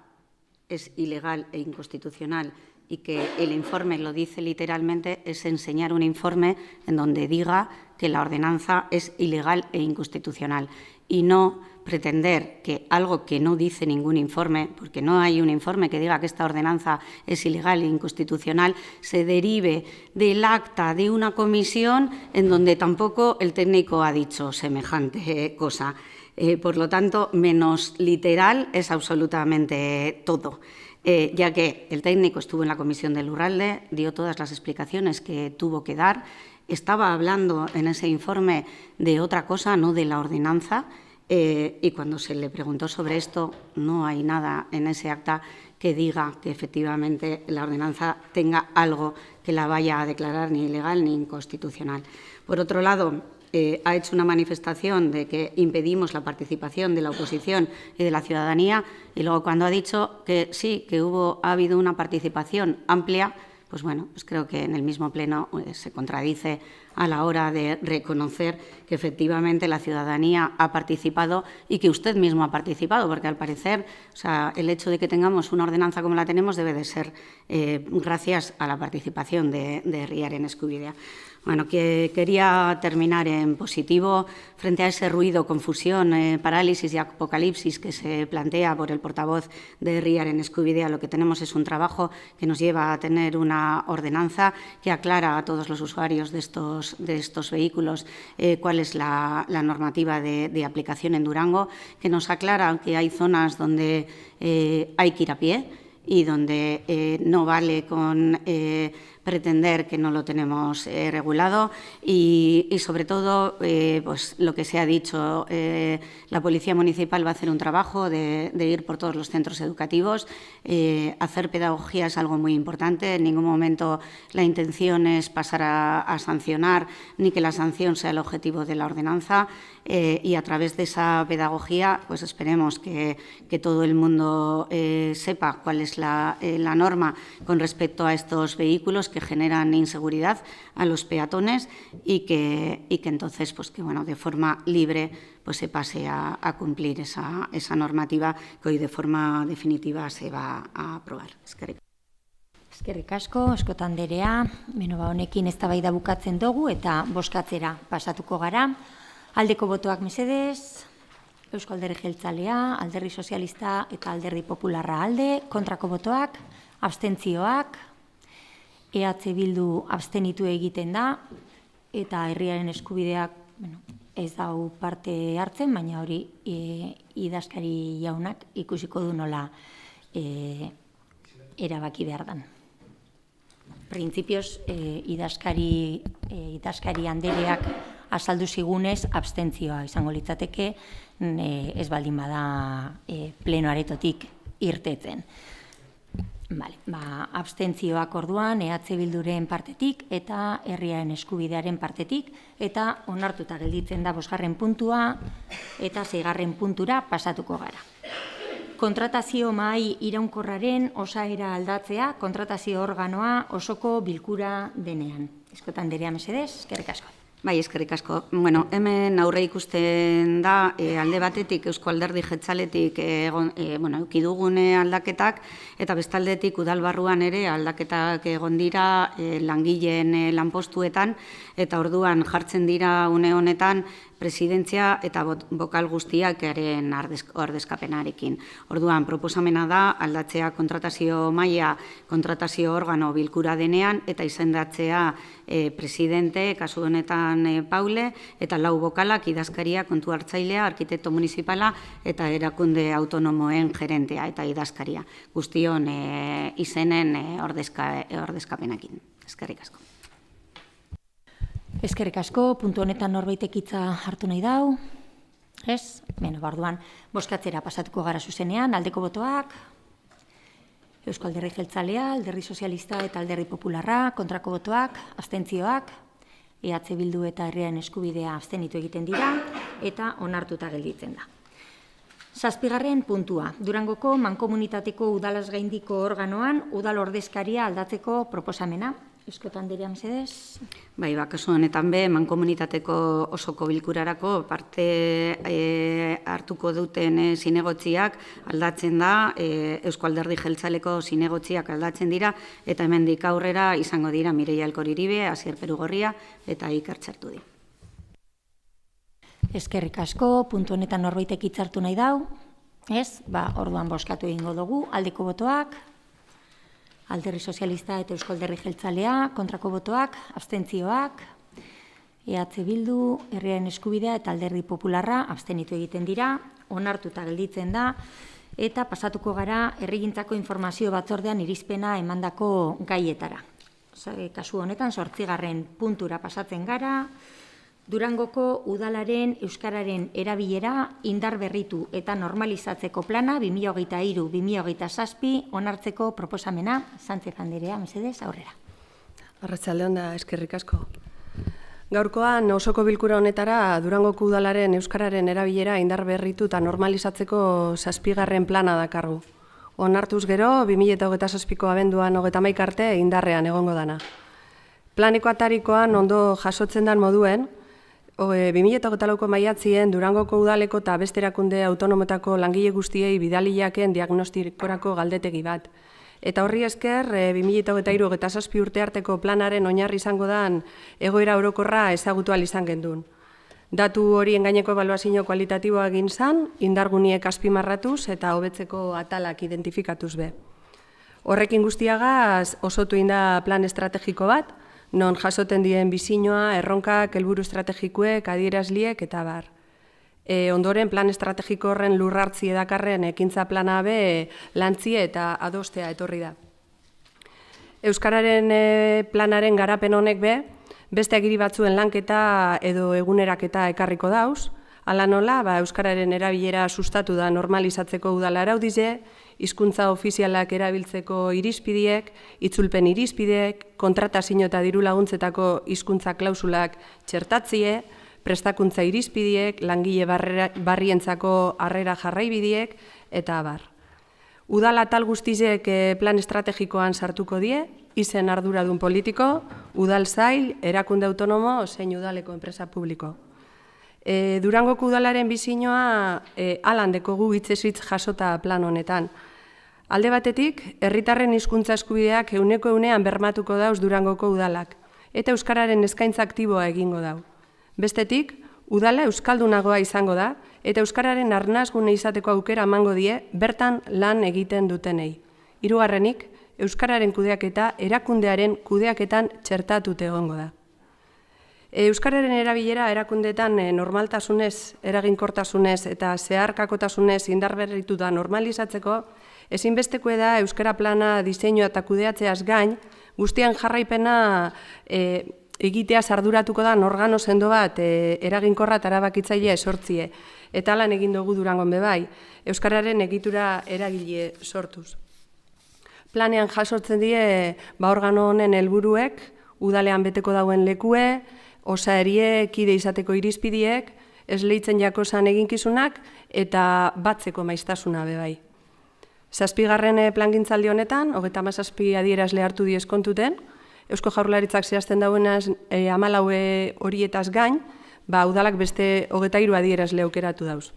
es ilegal e inconstitucional y que el informe lo dice literalmente es enseñar un informe en donde diga que la ordenanza es ilegal e inconstitucional, y no pretender que algo que no dice ningún informe, porque no hay un informe que diga que esta ordenanza es ilegal e inconstitucional, se derive del acta de una comisión en donde tampoco el técnico ha dicho semejante cosa. Por lo tanto, menos literal es absolutamente todo. Ya que el técnico estuvo en la comisión del Lurralde, dio todas las explicaciones que tuvo que dar, estaba hablando en ese informe de otra cosa, no de la ordenanza, y cuando se le preguntó sobre esto, no hay nada en ese acta que diga que efectivamente la ordenanza tenga algo que la vaya a declarar ni ilegal ni inconstitucional. Por otro lado, ha hecho una manifestación de que impedimos la participación de la oposición y de la ciudadanía, y luego cuando ha dicho que sí, que ha habido una participación amplia, pues bueno, pues creo que en el mismo pleno se contradice a la hora de reconocer que efectivamente la ciudadanía ha participado y que usted mismo ha participado, porque al parecer, o sea, el hecho de que tengamos una ordenanza como la tenemos debe de ser gracias a la participación de Herriaren Eskubidea. Bueno, que quería terminar en positivo frente a ese ruido, confusión, parálisis y apocalipsis que se plantea por el portavoz de Herriaren Eskubidea. Lo que tenemos es un trabajo que nos lleva a tener una ordenanza que aclara a todos los usuarios de estos vehículos cuál es la normativa de aplicación en Durango, que nos aclara que hay zonas donde hay que ir a pie y donde no vale con pretender que no lo tenemos regulado y sobre todo, pues lo que se ha dicho, la Policía Municipal va a hacer un trabajo de ir por todos los centros educativos. Hacer pedagogía es algo muy importante. En ningún momento la intención es pasar a sancionar ni que la sanción sea el objetivo de la ordenanza y a través de esa pedagogía pues esperemos que todo el mundo sepa cuál es la norma con respecto a estos vehículos que generan inseguridad a los peatones y que entonces pues que bueno, de forma libre pues se pase a cumplir esa normativa que hoy de forma definitiva se va a aprobar. Eskerrik asko, askotan anderea, honekin eztabaida bukatzen dugu eta bozkatzera pasatuko gara. Aldeko botoak mesedez, Eusko Alderdi Jeltzalea, Alderdi Sozialista eta Alderdi Popularra alde, kontrako botoak, abstentzioak, EH Bildu abstenitu egiten da, eta Herriaren Eskubideak ez dau parte hartzen, baina hori idazkari jaunak ikusiko du nola erabaki behar dan. Printzipioz, idazkari andereak azaldu zigunez abstentzioa izango litzateke, ez baldin bada pleno aretotik irtetzen. Abstentzioak orduan EH Bilduren partetik eta Herriaren Eskubidearen partetik eta onartuta gelditzen da 5. puntua eta 6. puntura pasatuko gara. Kontratazio mahai iraunkorraren osaera aldatzea, kontratazio organoa osoko bilkura denean. Eskotan anderea mesedez, eskerrik asko. Bai, eskerrik asko. Bueno, hemen aurre ikusten da, alde batetik Eusko Alderdi Jeltzaletik eduki dugun aldaketak, eta bestaldetik udalbarruan ere aldaketak egon dira langileen lanpostuetan, eta orduan jartzen dira une honetan presidentzia eta bokal guztiakaren ordezkapenarekin. Orduan, proposamena da aldatzea kontratazio maila, kontratazio organo bilkura denean, eta izendatzea presidente, kasu honetan Paule, eta 4 bokalak idazkaria, kontu hartzailea, arkitekto municipala, eta erakunde autonomoen gerentea eta idazkaria. Guztion izenen ordezkapenakin. Eskerrik asko. Eskerrik asko, puntu honetan norbaitek hitza hartu nahi dau. Ez? Orduan, bozkatzera pasatuko gara zuzenean, aldeko botoak, Eusko Alderdi Jeltzalea, Alderdi Sozialista eta Alderdi Popularra, kontrako botoak, abstentzioak, EH Bildu eta Herriaren Eskubidea abstenitu egiten dira, eta onartuta gelditzen da. 7. puntua, Durangoko mankomunitateko udalaz gaindiko organoan udal ordezkaria aldatzeko proposamena. Eskotan anderea mesedez. Bai, kasu honetan be, mankomunitateko osoko bilkurarako parte hartuko duten zinegotziak aldatzen da, Eusko Alderdi Jeltzaleko zinegotziak aldatzen dira, eta hemendik aurrera izango dira Mireia Alkoriribe, Asier Perugorria eta Iker Txertudi. Eskerrik asko, puntu honetan norbaitek hitza hartu nahi dau. Ez? Orduan bozkatu egingo dugu, aldeko botoak, Alderdi Sozialista eta Eusko Alderdi Jeltzalea, kontrako botoak, abstentzioak, EH Bildu, Herriaren Eskubidea eta Alderdi Popularra abstenitu egiten dira, onartuta gelditzen da, eta pasatuko gara Herrigintzako Informazio Batzordean irizpena emandako gaietara. Kasu honetan 8. puntura pasatzen gara, Durangoko udalaren euskararen erabilera indar berritu eta normalizatzeko plana 2023-2027 onartzeko proposamena. Sánchez anderea, mesedez, aurrera. Arratsaldeon da, eskerrik asko. Gaurkoan osoko bilkura honetara Durangoko udalaren euskararen erabilera indar berritu eta normalizatzeko 7. plana dakargu. onartuz gero 2027ko abenduan 31 arte indarrean egongo dana. Planeko atarikoan ondo jasotzen dan moduen, 2024ko maiatzien Durangoko udaleko eta beste erakunde autonomotako langile guztiei bidaliaken diagnostikorako galdetegi bat. Eta horri esker, 2023-2027 urte arteko planaren oinarri izango dan egoera orokorra ezagutu ahal izan gendun. Datu horien gaineko ebaluazio kualitatiboa egin zan, indarguniek azpimarratuz eta hobetzeko atalak identifikatuz be. Horrekin guztiagaz osotu inda plan estrategiko bat, non jasoten dien bizinoa, erronkak, helburu estrategikuek, adierazliek eta bar. Ondoren plan estrategiko horren lurrartzi edakarren ekintza plana be lantzie eta adostea etorri da. Euskararen planaren garapen honek be, beste agiri batzuen lanketa edo eguneraketa ekarriko dauz, hala nola, Euskararen erabilera sustatu da normalizatzeko udala araudize, hizkuntza ofizialak erabiltzeko irizpidiek, itzulpen irizpideek, kontratazio eta diru laguntzetako hizkuntza klausulak txertatzie, prestakuntza irizpidiek, langile barrientzako harrera jarraibidiek, eta abar. Udala tal guztizek plan estrategikoan sartuko die, izen arduradun politiko, udal zail, erakunde autonomo, zein udaleko enpresa publiko. Durangoko udalaren bizinoa alan dekogu hitzez-hitz jasota plan honetan. Alde batetik, herritarren hizkuntza eskubideak 100% bermatuko dauz Durangoko udalak, eta euskararen eskaintza aktiboa egingo dau. Bestetik, udala euskaldunagoa izango da, eta euskararen arnazgune izateko aukera emango die, bertan lan egiten dutenei. Hirugarrenik, euskararen kudeaketa erakundearen kudeaketan txertatute egongo da. Euskararen erabilera erakundeetan normaltasunez, eraginkortasunez eta zeharkakotasunez indarberritu da normalizatzeko, ezinbesteko da euskara plana diseinua eta kudeatzeaz gain, guztian jarraipena egiteaz arduratuko da organo sendo bat eraginkorra eta erabakitzailea esortzie. Eta lan egin dugu Durangon bebai, euskararen egitura eragile sortuz. Planean jasotzen die organo honen helburuek, udalean beteko dauen lekue, osaerie, kide izateko irizpidiek, esleitzen jakozan eginkizunak eta batzeko maiztasuna bebai. 7. plangintzaldi honetan, 37 adierazle hartu dieskontuten, Eusko Jaurlaritzak zehazten dauenaz 14 horietaz gain, udalak beste 23 adierazle aukeratu dauz.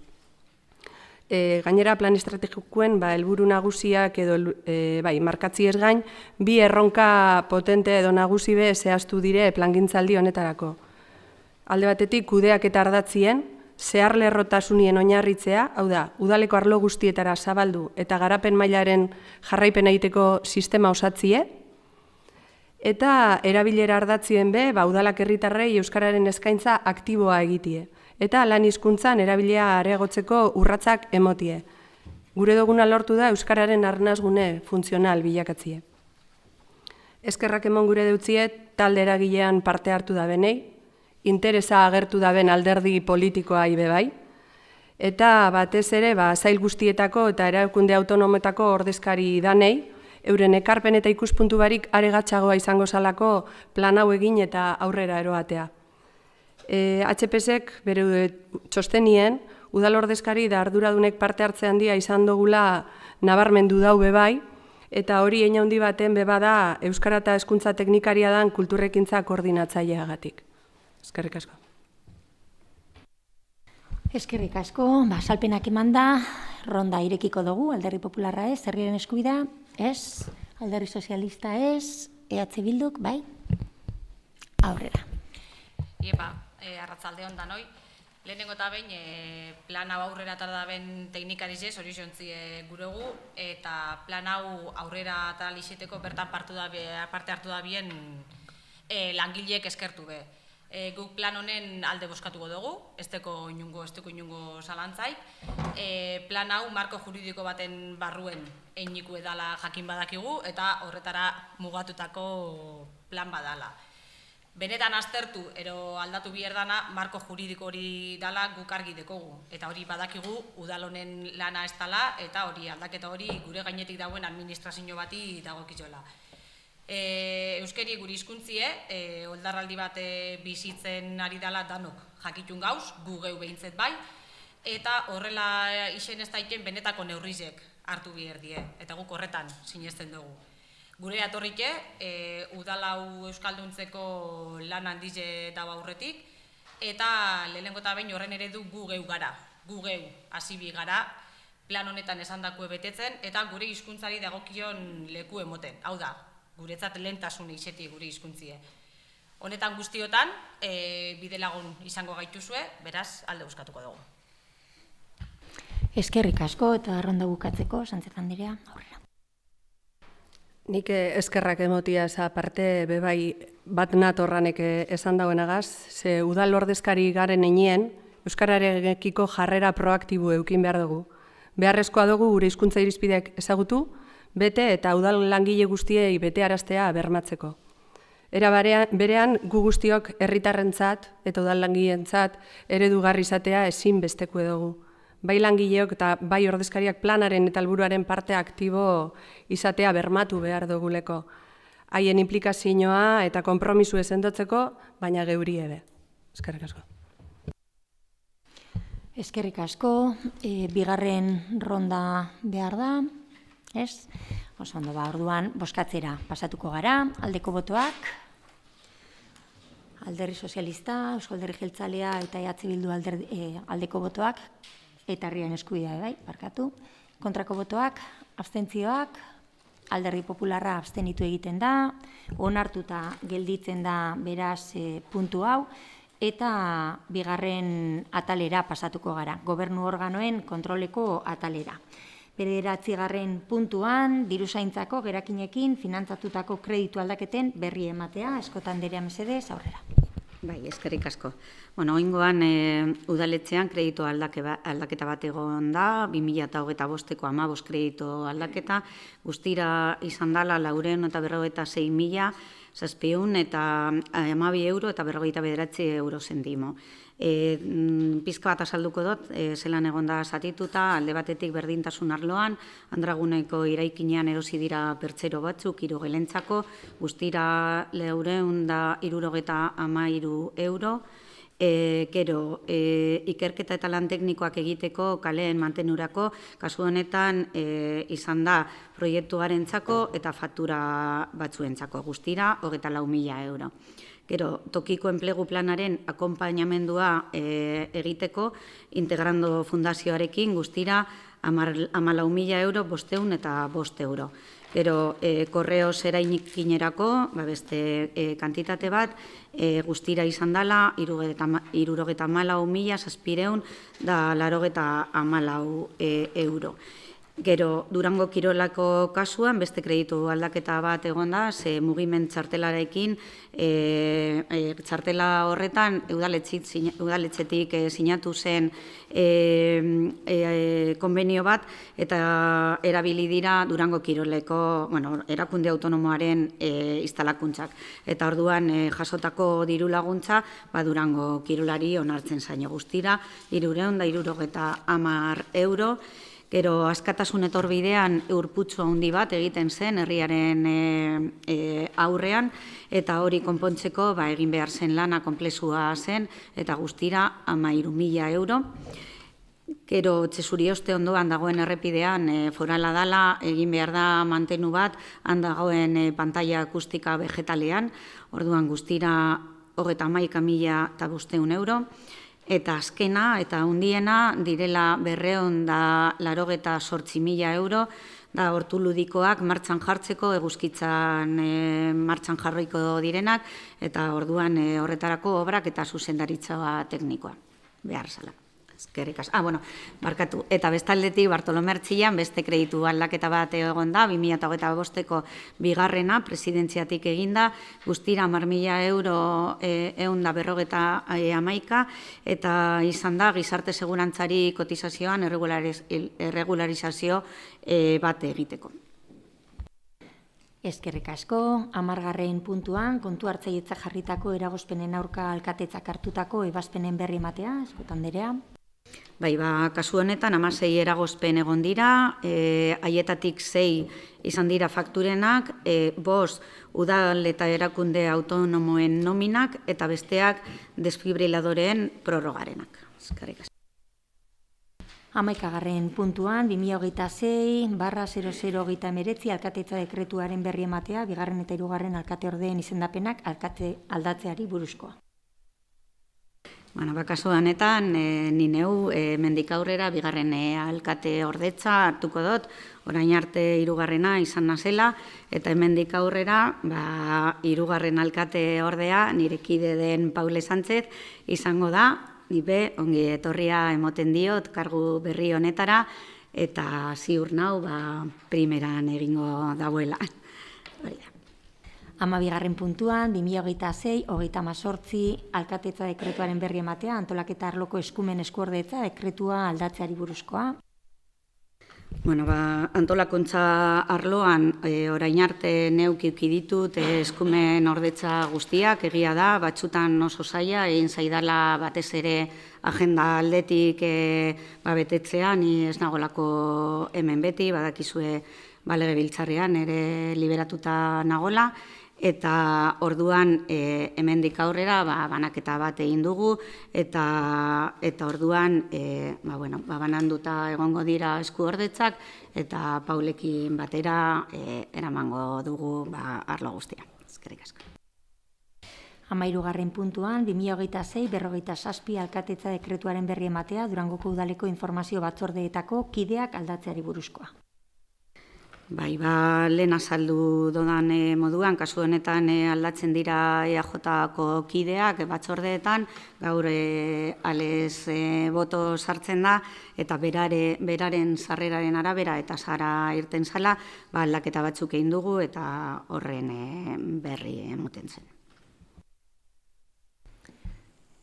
Gainera plan estrategikoen helburu nagusiak edo markatziez gain, bi erronka potente edo nagusi be zehaztu dire plangintzaldi honetarako. Alde batetik kudeak eta ardatzien, zeharlerrotasunien oinarritzea, hau da, udaleko arlo guztietara zabaldu eta garapen mailaren jarraipen egiteko sistema osatzie, eta erabilera ardatzien be, udalak herritarrei euskararen eskaintza aktiboa egitie, eta lan hizkuntzan erabilera areagotzeko urratsak emotie. Gure duguna lortu da euskararen arnazgune funtzional bilakatzie. Eskerrak emon gure deutziet talde eragilean parte hartu da benei, interesa agertu da ben alderdi politikoa ibe bai, eta batez ere zail guztietako eta erakunde autonometako ordezkari danei, euren ekarpen eta ikuspuntu barik aregatxagoa izango zalako plan hau egin eta aurrera eroatea. HPSek bere txostenien, udal ordezkari da arduradunek parte hartze handia izan dugula nabarmendu dau bebai, eta hori hein handi baten beba da Euskara eta Hezkuntza Teknikaria dan kulturrekintza koordinatzaileagatik. Eskerrik asko. Eskerrik asko, salpenak eman da, ronda irekiko dugu, Alderdi Popularra ez, herriaren eskubidea, ez, Alderdi Sozialista ez, EH Bilduk, bai, aurrera. Iepa, arratzalde hon danoi, lehenengo eta behin plan hau aurrera eta da ben teknikariz ez, hori zontzie guregu, eta plan hau aurrera eta lixeteko bertan parte hartu da bien langileek eskertu be. Guk plan honen alde boskatuko dugu, ez teko inungo zalantzaik. Plan hau marko juridiko baten barruen einiku edala jakin badakigu eta horretara mugatutako plan badala. Benetan aztertu, ero aldatu bierdana, marko juridiko hori dala guk argi dekogu. Eta hori badakigu, udal honen lana ez dala, eta hori aldaketa hori gure gainetik dauen administrazio bati dagokizuela. Euskeri guri hizkuntzie, oldarraldi bat bizitzen ari dela danok jakitun gauz, gu geu behintzet bai, eta horrela isen ez daiken benetako neurrizek hartu behar die, eta guk horretan sinesten dugu. Gure atorrike, udalau euskalduntzeko lan handize dago aurretik, eta lehenengo eta behin horren eredu gu geu gara, gu geu hasibi gara, plan honetan esandakue betetzen, eta gure hizkuntzari dagokion leku emoten. Hau da, guretzat lehentasun izeti gure hizkuntzie. Honetan guztiotan, bidelagun izango gaituzue, beraz, alde euskatuko dugu. Eskerrik asko eta ronda bukatzeko, Sánchez Andrea, aurrera. Nik eskerrak emotia aparte bebai bat natorranek esan dauenagaz, ze udal ordezkari garen einien, euskararekiko jarrera proaktibo eukin behar dugu. Beharrezkoa dugu gure hizkuntza irizpideak ezagutu, bete eta udal langile guztiei bete araztea bermatzeko. Era berean gu guztiok herritarrentzat eta udal langileentzat eredugarri izatea ezin besteko dugu. Bai langileok eta bai ordezkariak planaren eta helburuaren parte aktibo izatea bermatu behar duguleko. Haien implikazioa eta konpromisu sendotzeko, baina geuri ere. Eskerrik asko. Eskerrik asko, bigarren ronda behar da, ez? Oso ondo, orduan, bozkatzera pasatuko gara, aldeko botoak, Alderdi Sozialista, Eusko Alderdi Jeltzalea eta EH Bildu aldeko botoak, eta herrien eskubidea bai, barkatu. Kontrako botoak, abstentzioak, Alderdi Popularra abstenitu egiten da, onartuta gelditzen da beraz puntu hau, eta bigarren atalera pasatuko gara, gobernu organoen kontroleko atalera. Bederatzigarren puntuan, diruzaintzako gerakinekin finantzatutako kreditu aldaketen berri ematea, Eskotan Andrea mesedez, aurrera. Bai, eskerrik asko. Bueno, oingoan udaletxean kreditu aldaketa bat egon da, 2025ko 15 kreditu aldaketa, guztira izan dala 456.000, 700 eta 12 euro eta 59 euro sentimo. Pizka bat azalduko dut, zelan egon da zatituta, alde batetik berdintasun arloan, Andraguneko iraikinean erosi dira pertsero batzuk, hirugelentzako, guztira 473 euro, gero, ikerketa eta lan teknikoak egiteko kaleen mantenurako, kasu honetan izan da proiektuarentzako eta faktura batzuentzako, guztira 24.000 euro. Gero, tokiko enplegu planaren akonpainamendua egiteko, Integrando Fundazioarekin guztira 14.000 euro, 500 eta 5 euro. Gero, korreo zeraikinerako, beste kantitate bat, guztira izan dela, 74.700 da 84 euro. Gero, Durango Kirolako kasuan, beste kreditu aldaketa bat egon da, ze mugiment txartelarekin, txartela horretan udaletxetik sinatu zen konbenio bat, eta erabili dira Durango Kiroleko erakunde autonomoaren instalakuntzak. Eta orduan jasotako diru laguntza, Durango Kirolari onartzen zaino guztira, 370 euro. Gero, askatasun etorbidean urputzu handi bat egiten zen herriaren aurrean, eta hori konpontzeko egin behar zen lana konplexua zen, eta guztira 13.000 euro. Gero, Txesurioste ondoan dagoen errepidean forala dala, egin behar da mantenu bat, han dagoen pantaila akustika vegetalean, orduan guztira 31.500 euro. Eta azkena eta hundiena direla 288.000 euro, da hortu ludikoak martxan jartzeko, eguzkitzan martxan jarroiko direnak, eta orduan horretarako obrak eta zuzendaritza teknikoa behar zala. Barkatu. Eta bestaldetik Bartolome Ertzilan beste kreditu aldaketa bat egon da, 2025ko bigarrena, presidentziatik eginda, guztira 10.000 euro 151, eta izan da gizarte segurantzari kotizazioan erregularizazio bat egiteko. Eskerrik asko, 10. puntuan, kontu hartzailetza jarritako eragozpenen aurka alkatetzak hartutako ebazpenen berri ematea, Eskotan Andrea. Kasu honetan, 16 eragozpen egon dira, haietatik 6 izan dira fakturenak, 5 udal eta erakunde autonomoen nominak, eta besteak desfibriladoreen prorrogarenak. Eskerrik asko. 11. puntuan 2026/0019 alkatetza dekretuaren berri ematea, 2. eta 3. alkate ordeen izendapenak alkate aldatzeari buruzkoa. Bueno, kasu honetan, ni neu hemendik aurrera 2. alkate ordetza hartuko dut, orain arte 3. izan nazela, eta hemendik aurrera 3. alkate ordea nire kide den Paule Sánchez izango da, nipe ongi etorria emoten diot kargu berri honetara, eta ziur nau primeran egingo dauela. 12. puntuan 2026/18 alkatetza dekretuaren berri ematea, antolaketa arloko eskumen eskuordetza dekretua aldatzeari buruzkoa. Bueno, antolakuntza arloan orain arte neuk eduki ditut eskumen ordetza guztiak, egia da, batzutan oso zaila, egin zaidala batez ere agenda aldetik betetzea, ni ez nagolako hemen beti, badakizue legebiltzarrean ere liberatuta nagola, eta orduan hemendik aurrera banaketa bat egin dugu, eta orduan bananduta egongo dira eskuordetzak, eta Paulekin batera eramango dugu arlo guztia. Eskerrik asko. 13. puntuan 2026/57 alkatetza dekretuaren berri ematea, Durangoko udaleko informazio batzordeetako kideak aldatzeari buruzkoa. Lehen azaldu dodan moduan, kasu honetan aldatzen dira EAJ-ko kideak batzordeetan, gaur alez boto sartzen da, eta beraren sarreraren arabera eta zara irten zala, aldaketa batzuk egin dugu eta horren berri emoten zen.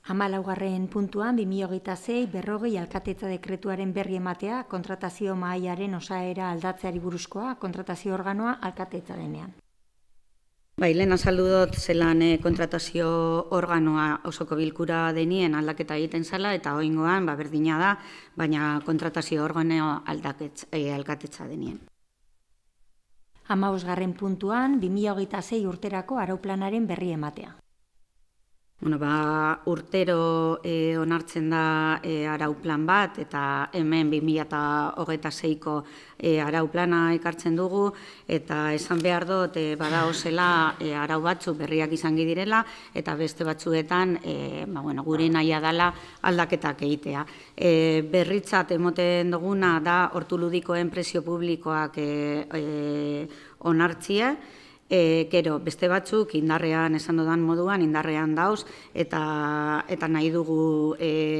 14. puntuan 2026/40 alkatetza dekretuaren berri ematea, kontratazio mahaiaren osaera aldatzeari buruzkoa, kontratazio organoa alkatetza denean. Lehen azaldu dut zelan kontratazio organoa osoko bilkura denien aldaketa egiten zala, eta oraingoan berdina da, baina kontratazio organoa alkatetza denien. 15. puntuan 2026 urterako arauplanaren berri ematea. Urtero onartzen da arauplan bat, eta hemen 2026ko arauplana ekartzen dugu, eta esan behar dut badaozela arau batzuk berriak izan direla, eta beste batzuetan gure nahia dela aldaketak egitea. Berritzat emoten duguna da hortuludikoen prezio publikoak onartzia, gero, beste batzuk indarrean, esan dudan moduan, indarrean dauz, eta nahi dugu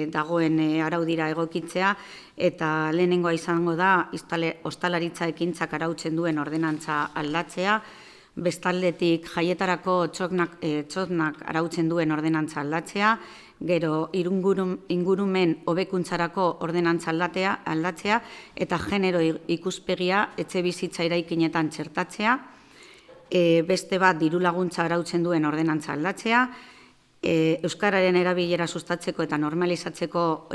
dagoen araudira egokitzea, eta lehenengoa izango da, ostalaritza ekintzak arautzen duen ordenantza aldatzea, bestaldetik jaietarako txotnak arautzen duen ordenantza aldatzea, gero ingurumen hobekuntzarako ordenantza aldatzea, eta genero ikuspegia etxe bizitza eraikinetan txertatzea, beste bat diru laguntza arautzen duen ordenantza aldatzea, euskararen erabilera sustatzeko eta normalizatzeko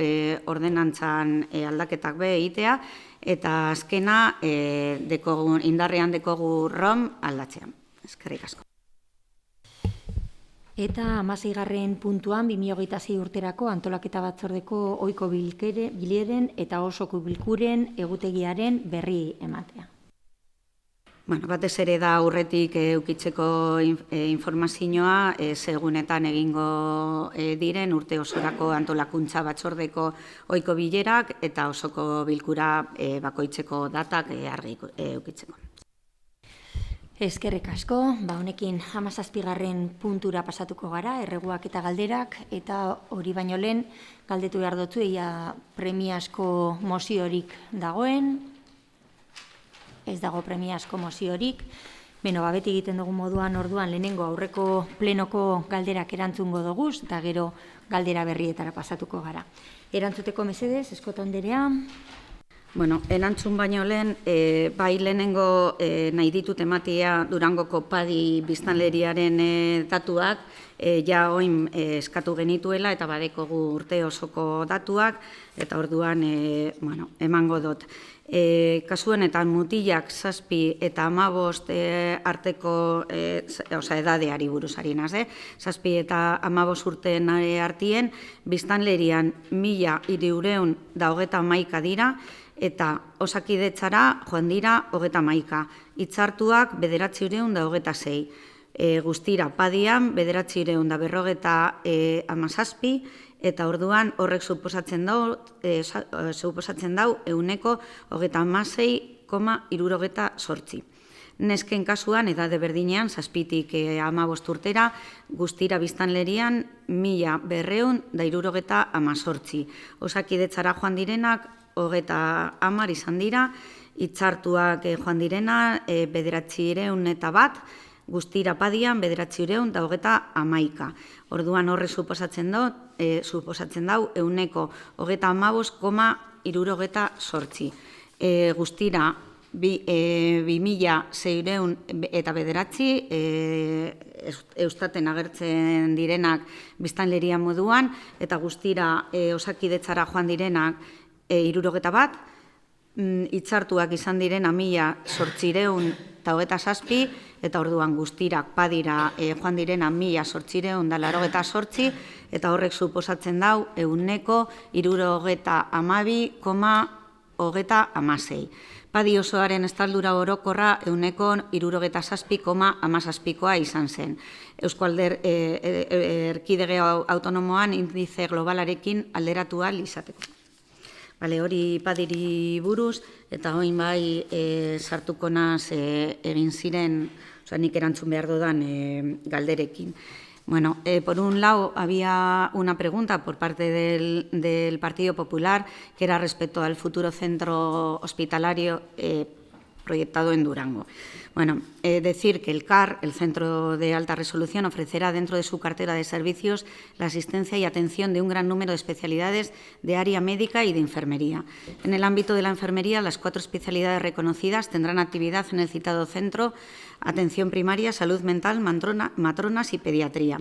ordenantzan aldaketak egitea, eta azkena indarrean dekogu ROM aldatzea. Eskerrik asko. Eta 16. puntuan 2026 urterako antolaketa batzordeko ohiko bileren eta osoko bilkuren egutegiaren berri ematea. Batez ere da aurretik eukitzeko informazioa segunetan egingo diren urte osorako antolakuntza batzordeko ohiko bilerak eta osoko bilkura bakoitzeko datak argi eukitzeko. Eskerrik asko, honekin 17. puntura pasatuko gara, erreguak eta galderak, eta hori baino lehen galdetu behar dutzu, ia premiazko moziorik dagoen, ez dago premiazko moziorik. Beti egiten dugu moduan orduan lehenengo aurreko plenoko galderak erantzungo doguz, eta gero galdera berrietara pasatuko gara. Erantzuteko mesedez, Eskota anderea. Bueno, erantzun baino lehen, bai lehenengo nahi ditut ematia Durangoko padi biztanleriaren datuak, ja oin eskatu genituela eta badekogu urte osoko datuak, eta orduan emango dut. Kasu honetan mutilak 7 eta 15 arteko edadeari buruz ari naz, 7 eta 15 urteen artien biztanlerian 1.391 dira, eta Osakidetzara joan dira 31, hitzartuak 926, guztira padian 947, eta orduan horrek suposatzen dau 116,68. Nesken kasuan, edade berdinean, 7tik 15 urtera, guztira biztanlerian 1.278. Osakidetzara joan direnak 30 izan dira, hitzartuak joan direna 901, guztira padian 911. Orduan horre suposatzen dau 135,78. Guztira 2.609 eustaten agertzen direnak biztanleria moduan, eta guztira Osakidetzara joan direnak 61, hitzartuak izan direna 1.827, eta orduan guztirak padira joan direna 1.888, eta horrek suposatzen dau 72,26. Padi osoaren estaldura orokorra 67,17 izan zen. Eusko Erkidego autonomoan indize globalarekin alderatu ahal izateko. Hori padiri buruz, eta oin bai sartuko naz egin ziren, nik erantzun behar dudan galderekin. Bueno, por un lado, había una pregunta por parte del Partido Popular, que era respecto al futuro centro hospitalario proyectado en Durango. Bueno, decir que el CAR, el Centro de Alta Resolución, ofrecerá dentro de su cartera de servicios la asistencia y atención de un gran número de especialidades de área médica y de enfermería. En el ámbito de la enfermería, las 4 especialidades reconocidas tendrán actividad en el citado centro: atención primaria, salud mental, matronas y pediatría.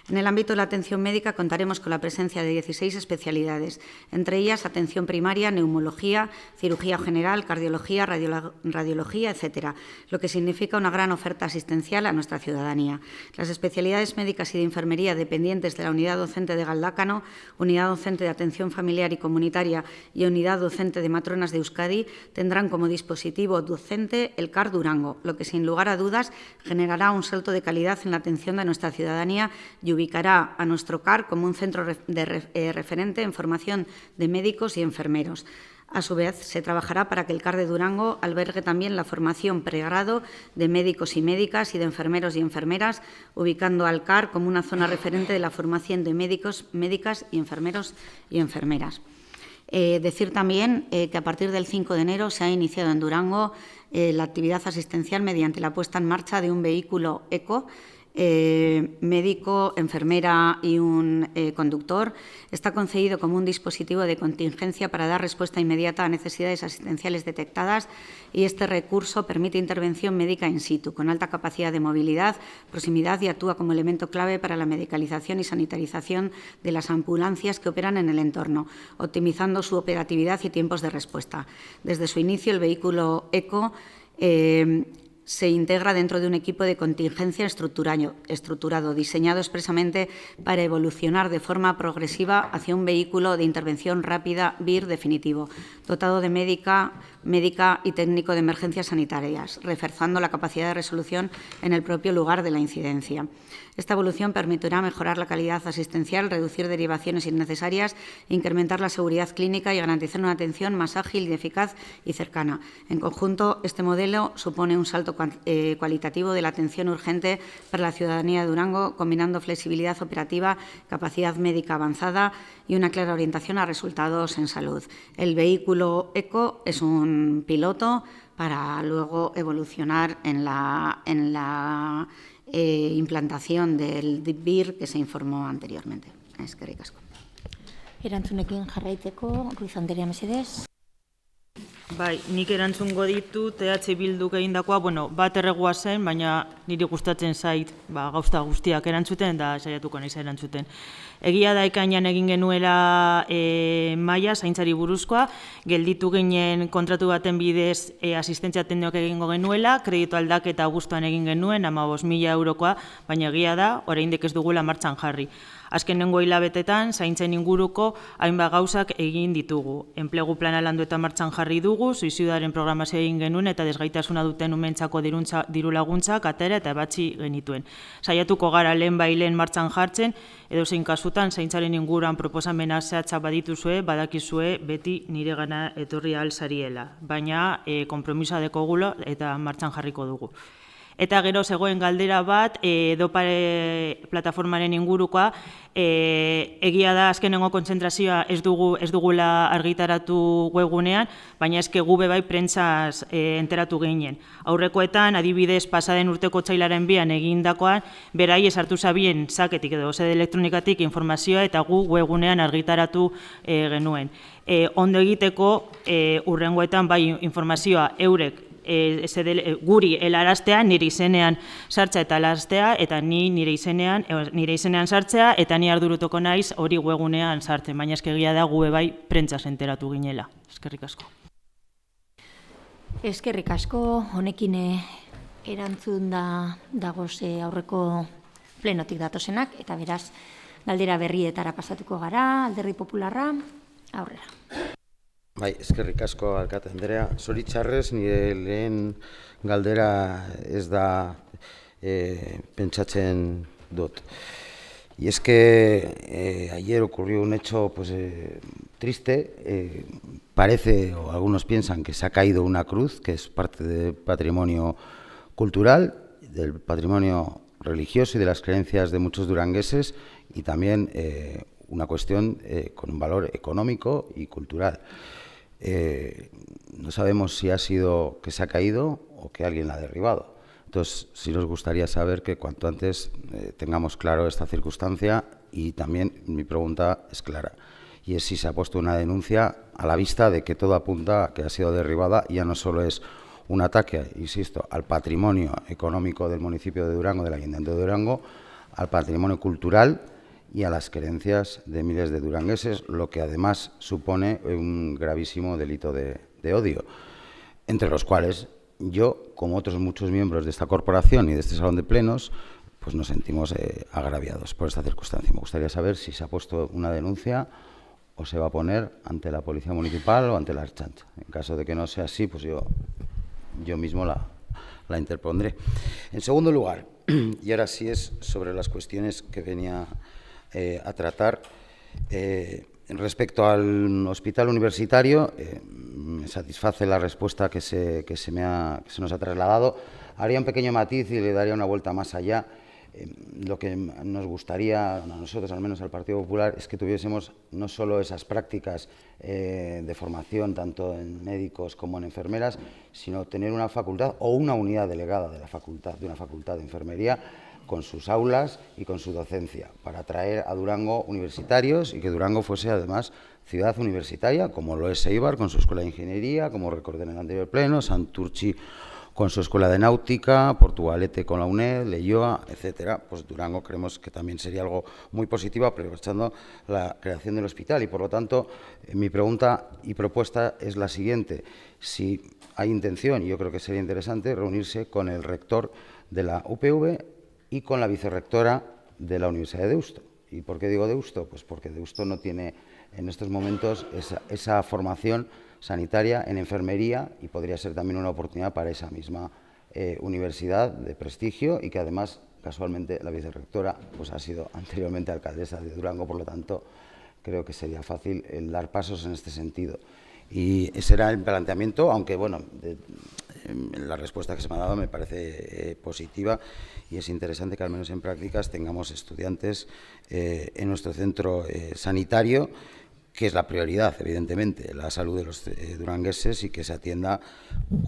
En el ámbito de la atención médica contaremos con la presencia de 16 especialidades, entre ellas atención primaria, neumología, cirugía general, cardiología, radiología, etc., lo que significa una gran oferta asistencial a nuestra ciudadanía. Las especialidades médicas y de enfermería dependientes de la unidad docente de Galdácano, unidad docente de atención familiar y comunitaria y unidad docente de matronas de Euskadi tendrán como dispositivo docente el CAR Durango, lo que sin lugar a dudas generará un salto de calidad en la atención de nuestra ciudadanía y ubicará a nuestro CAR como un centro referente en formación de médicos y enfermeros. A su vez, se trabajará para que el CAR de Durango albergue también la formación pregrado de médicos y médicas y de enfermeros y enfermeras, ubicando al CAR como una zona referente de la formación de médicos, médicas y enfermeros y enfermeras. Decir también que a partir del 5 de enero se ha iniciado en Durango la actividad asistencial mediante la puesta en marcha de un vehículo ECO, médico, enfermera y un conductor. Está concebido como un dispositivo de contingencia para dar respuesta inmediata a necesidades asistenciales detectadas, y este recurso permite intervención médica in situ, con alta capacidad de movilidad, proximidad, y actúa como elemento clave para la medicalización y sanitarización de las ambulancias que operan en el entorno, optimizando su operatividad y tiempos de respuesta. Desde su inicio, el vehículo ECO se integra dentro de un equipo de contingencia estructurado, diseñado expresamente para evolucionar de forma progresiva hacia un vehículo de intervención rápida VIR definitivo, dotado de médica y técnico de emergencias sanitarias, reforzando la capacidad de resolución en el propio lugar de la incidencia. Esta evolución permitirá mejorar la calidad asistencial, reducir derivaciones innecesarias, incrementar la seguridad clínica y garantizar una atención más ágil y eficaz y cercana. En conjunto, este modelo supone un salto cualitativo de la atención urgente para la ciudadanía de Durango, combinando flexibilidad operativa, capacidad médica avanzada y una clara orientación a resultados en salud. El vehículo ECO es un piloto para luego evolucionar en la implantación del VIR que se informó anteriormente. Eskerrik asko. Erantzunekin jarraitzeko, Ruiz Anderea, mesedez. Bai, nik erantzungo ditut EH Bilduk egindakoa, bat erregua zen, baina niri gustatzen zait gauza guztiak erantzuten, da saiatuko naiz erantzuten. Egia da ekainean egin genuela maila zaintzari buruzkoa, gelditu ginen kontratu baten bidez asistentzia teknikoak egingo genuela, kreditu aldaketa abuztuan egin genuen, 15.000 eurokoa, baina egia da, oraindik ez dugula martxan jarri. Azkenengo hilabetetan, zaintzen inguruko hainbat gauzak egin ditugu. Enplegu plana landu eta martxan jarri dugu, suizidioaren programazioa egin genuen eta desgaitasuna duten umentzako diru laguntzak atera eta ebatzi genituen. Saiatuko gara lehen martxan jartzen, edozein kasutan zaintzaren inguruan proposamena zehatza badituzue, badakizue beti nire gana etorri ahal zariela. Baina konpromisa dekogulo eta martxan jarriko dugu. Eta gero zegoen galdera bat, dopare plataformaren ingurukoa, egia da azkenengo kontzentrazioa ez dugula argitaratu webgunean, baina eske gube bai prentsaz enteratu ginen. Aurrekoetan, adibidez, pasaden urteko otsailaren 2an egindakoan, berai esartu zabien saketik edo sede elektronikatik informazioa eta gu webgunean argitaratu genuen. Ondo egiteko, urrengoetan bai informazioa eurek guri helaraztea, nire izenean sartzea eta helaraztea, eta ni nire izenean sartzea, eta ni ardurutuko naiz hori webgunean sartzen, baina eskegia da gube bai prentsaz enteratu ginela. Eskerrik asko. Eskerrik asko, honekin erantzun dagoz aurreko plenotik datozenak, eta beraz, galdera berrietara pasatuko gara, Alderdi Popularra, aurrera. Bai, eskerrik asko, alkate Andrea. Zoritxarrez, nire lehen galdera ez da pentsatzen dut. Y es que ayer ocurrió un hecho triste. Parece, o algunos piensan, que se ha caído una cruz, que es parte del patrimonio cultural, del patrimonio religioso y de las creencias de muchos durangueses, y también una cuestión con un valor económico y cultural. No sabemos si ha sido que se ha caído o que alguien la ha derribado. Entonces, sí nos gustaría saber que cuanto antes tengamos claro esta circunstancia, y también mi pregunta es clara, y es si se ha puesto una denuncia a la vista de que todo apunta a que ha sido derribada, y ya no solo es un ataque, insisto, al patrimonio económico del municipio de Durango, del Ayuntamiento de Durango, al patrimonio cultural y a las creencias de miles de durangueses, lo que además supone un gravísimo delito de odio, entre los cuales yo, como otros muchos miembros de esta corporación y de este salón de plenos, pues nos sentimos agraviados por esta circunstancia. Me gustaría saber si se ha puesto una denuncia o se va a poner ante la Policía Municipal o ante la Ertzaintza. En caso de que no sea así, pues yo mismo la interpondré. En segundo lugar, y ahora sí es sobre las cuestiones que venía a tratar, respecto al hospital universitario, me satisface la respuesta que se nos ha trasladado. Haría un pequeño matiz y le daría una vuelta más allá. Lo que nos gustaría, a nosotros, al menos al Partido Popular, es que tuviésemos no solo esas prácticas de formación, tanto en médicos como en enfermeras, sino tener una facultad o una unidad delegada de una facultad de enfermería, con sus aulas y con su docencia, para atraer a Durango universitarios y que Durango fuese además ciudad universitaria, como lo es Eibar con su escuela de ingeniería, como recordé en el anterior pleno, Santurtzi con su escuela de náutica, Portugalete con la UNED, Leioa, etcétera. Pues Durango creemos que también sería algo muy positivo, aprovechando la creación del hospital. Y por lo tanto, mi pregunta y propuesta es la siguiente: si hay intención, y yo creo que sería interesante, reunirse con el rector de la UPV y con la vicerrectora de la Universidad de Deusto. ¿Y por qué digo Deusto? Pues porque Deusto no tiene en estos momentos esa formación sanitaria en enfermería, y podría ser también una oportunidad para esa misma universidad de prestigio, y que además, casualmente, la vicerrectora pues ha sido anteriormente alcaldesa de Durango, por lo tanto, creo que sería fácil el dar pasos en este sentido. Y ese era el planteamiento, aunque, bueno, la respuesta que se me ha dado me parece positiva, y es interesante que al menos en prácticas tengamos estudiantes en nuestro centro sanitario, que es la prioridad, evidentemente, la salud de los durangueses, y que se atienda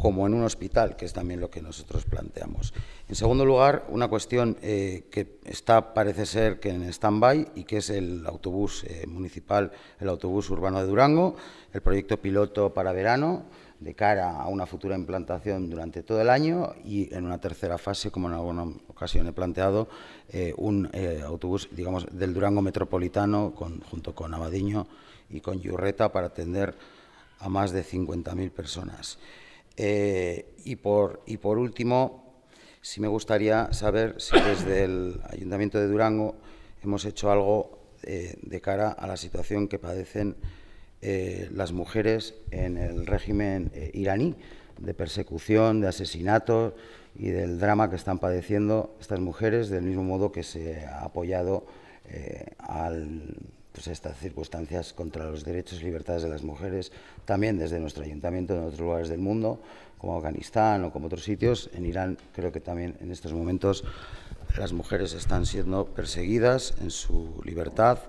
como en un hospital, que es también lo que nosotros planteamos. En segundo lugar, una cuestión que está, parece ser, que en stand-by, y que es el autobús municipal, el autobús urbano de Durango, el proyecto piloto para verano, de cara a una futura implantación durante todo el año y en una tercera fase, como en alguna ocasión he planteado, un autobús, digamos, del Durango Metropolitano junto con Abadiño y con Yurreta para atender a más de 50.000 personas. Y por último, sí me gustaría saber si desde el Ayuntamiento de Durango hemos hecho algo de cara a la situación que padecen las mujeres en el régimen iraní, de persecución, de asesinatos y del drama que están padeciendo estas mujeres, del mismo modo que se ha apoyado estas circunstancias contra los derechos y libertades de las mujeres, también desde nuestro ayuntamiento en otros lugares del mundo, como Afganistán o como otros sitios. En Irán creo que también en estos momentos las mujeres están siendo perseguidas en su libertad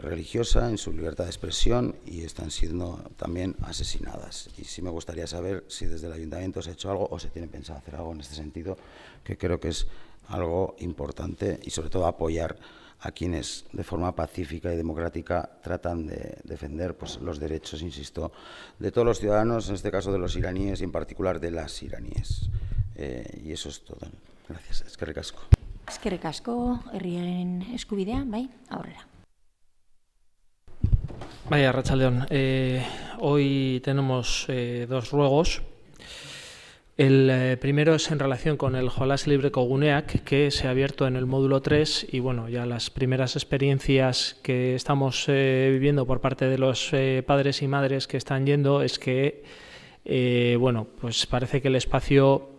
religiosa, en su libertad de expresión, y están siendo también asesinadas. Y sí me gustaría saber si desde el ayuntamiento se ha hecho algo o se tiene pensado hacer algo en este sentido, que creo que es algo importante, y sobre todo apoyar a quienes de forma pacífica y democrática tratan de defender los derechos, insisto, de todos los ciudadanos, en este caso de los iraníes y en particular de las iraníes. Y eso es todo. Gracias. Eskerrik asko. Eskerrik asko, herriaren eskubidea, bai, aurrera. Vaya, Arratsaldeon. Hoy tenemos dos ruegos. El primero es en relación con el Jolas Libreko Guneak, que se ha abierto en el módulo 3, y bueno, ya las primeras experiencias que estamos viviendo por parte de los padres y madres que están yendo es que, bueno, pues parece que el espacio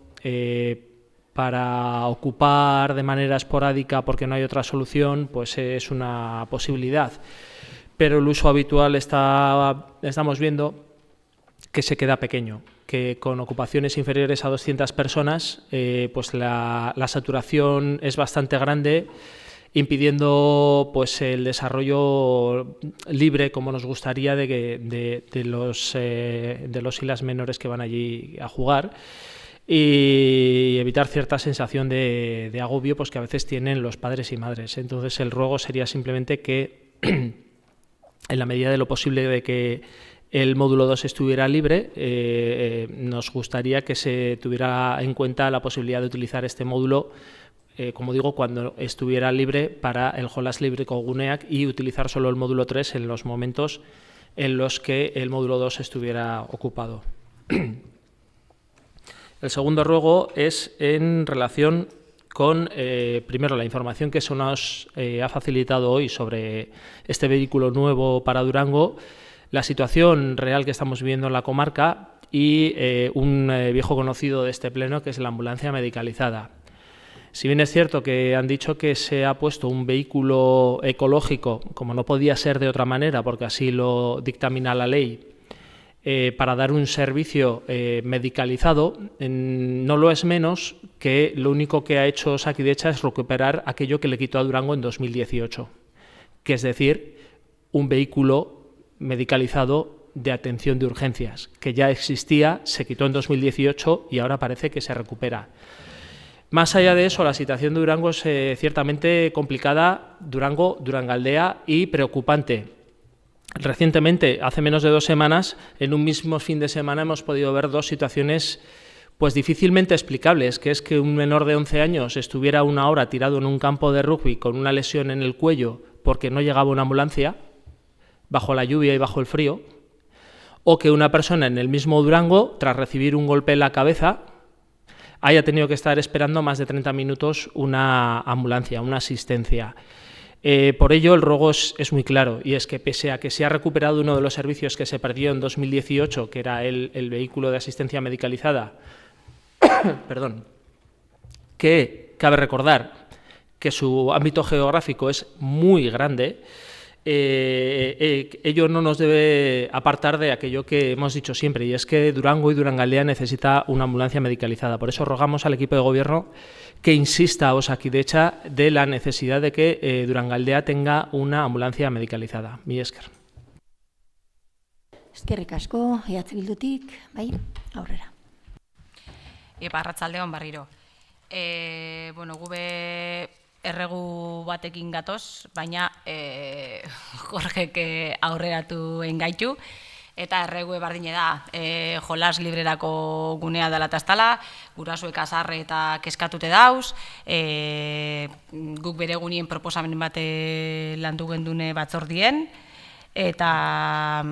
para ocupar de manera esporádica, porque no hay otra solución, pues es una posibilidad. Pero el uso habitual estamos viendo que se queda pequeño, que con ocupaciones inferiores a 200 personas, pues la saturación es bastante grande, impidiendo pues el desarrollo libre, como nos gustaría, de los y las menores que van allí a jugar, y evitar cierta sensación de agobio pues que a veces tienen los padres y madres. Entonces el ruego sería simplemente que en la medida de lo posible de que el módulo 2 estuviera libre, nos gustaría que se tuviera en cuenta la posibilidad de utilizar este módulo, como digo, cuando estuviera libre para el Jolas Libreko Guneak, y utilizar solo el módulo 3 en los momentos en los que el módulo 2 estuviera ocupado. El segundo ruego es en relación con, primero, la información que se nos ha facilitado hoy sobre este vehículo nuevo para Durango, la situación real que estamos viviendo en la comarca y un viejo conocido de este pleno, que es la ambulancia medicalizada. Si bien es cierto que han dicho que se ha puesto un vehículo ecológico, como no podía ser de otra manera, porque así lo dictamina la ley, para dar un servicio medicalizado, no lo es menos que lo único que ha hecho Osakidetza es recuperar aquello que le quitó a Durango en 2018, que es decir, un vehículo medicalizado de atención de urgencias, que ya existía, se quitó en 2018 y ahora parece que se recupera. Más allá de eso, la situación de Durango es ciertamente complicada, Durango, Durangaldea, y preocupante. Recientemente, hace menos de 2 semanas, en un mismo fin de semana hemos podido ver dos situaciones pues difícilmente explicables, que es que un menor de 11 años estuviera 1 hora tirado en un campo de rugby con una lesión en el cuello porque no llegaba una ambulancia, bajo la lluvia y bajo el frío, o que una persona en el mismo Durango, tras recibir un golpe en la cabeza, haya tenido que estar esperando más de 30 minutos una ambulancia, una asistencia. Por ello, el ruego es muy claro, y es que pese a que se ha recuperado uno de los servicios que se perdió en 2018, que era el vehículo de asistencia medicalizada, perdón, que cabe recordar que su ámbito geográfico es muy grande, ello no nos debe apartar de aquello que hemos dicho siempre, y es que Durango y Durangaldea necesita una ambulancia medicalizada. Por eso rogamos al equipo de gobierno que insista a Osakidetza de la necesidad de que Durangaldea tenga una ambulancia medicalizada. Mi esker. Eskerrik asko, Bildutik, bai, aurrera. Arratsaldeon berriro. Bueno, gube erregu batekin gatoz, baina Jorgek aurreratu engaitu. eta erregue bardine da, jolas librerako gunea dela eta ez dela, gurasoek azarre eta keskatute dauz, guk bere gunien proposamen bat landu gendune batzordien, eta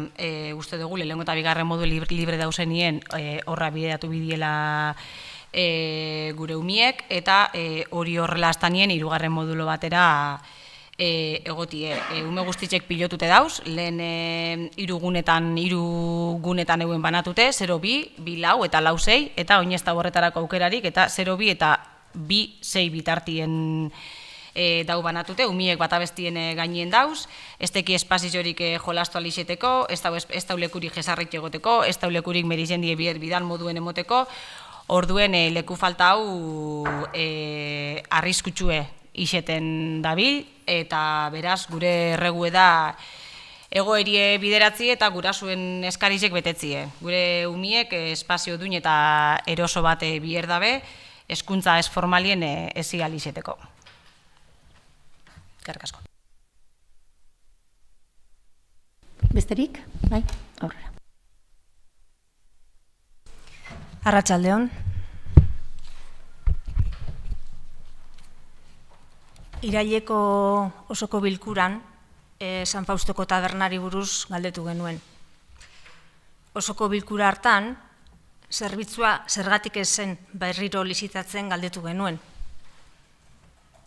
uste dugu, lehenengo eta bigarren modu libre dauzenien horra bideatu bidiela gure umiek, eta hori horrela astanien hirugarren modulo batera egotie. Ume guztitzek pilotute dauz, lehen hiru gunetan euen banatute, 0-2, 2-4 eta 4-6, eta oin ez da horretarako aukerarik, eta 0-2 eta 2-6 bitartien dau banatute, umiek bat abestien gainien dauz, ez teki espazizorik jolastu alixeteko, ez da ulekurik jesarrik egoteko, ez da ulekurik merizendie bidan moduen emoteko, orduen leku falta hau arriskutsue iseten dabil, eta beraz gure erregue da egoerie bideratzi eta gurasuen eskarizek betetzie. Gure umiek espazio duin eta eroso bat bier dabe, hezkuntza ez formalien ezi alixeteko. Eskerrik asko. Besterik? Bai, aurrera. Arratsaldeon. Iraileko osoko bilkuran San Faustoko tabernari buruz galdetu genuen. Osoko bilkura hartan, zerbitzua zergatik ez zen berriro lizitatzen galdetu genuen.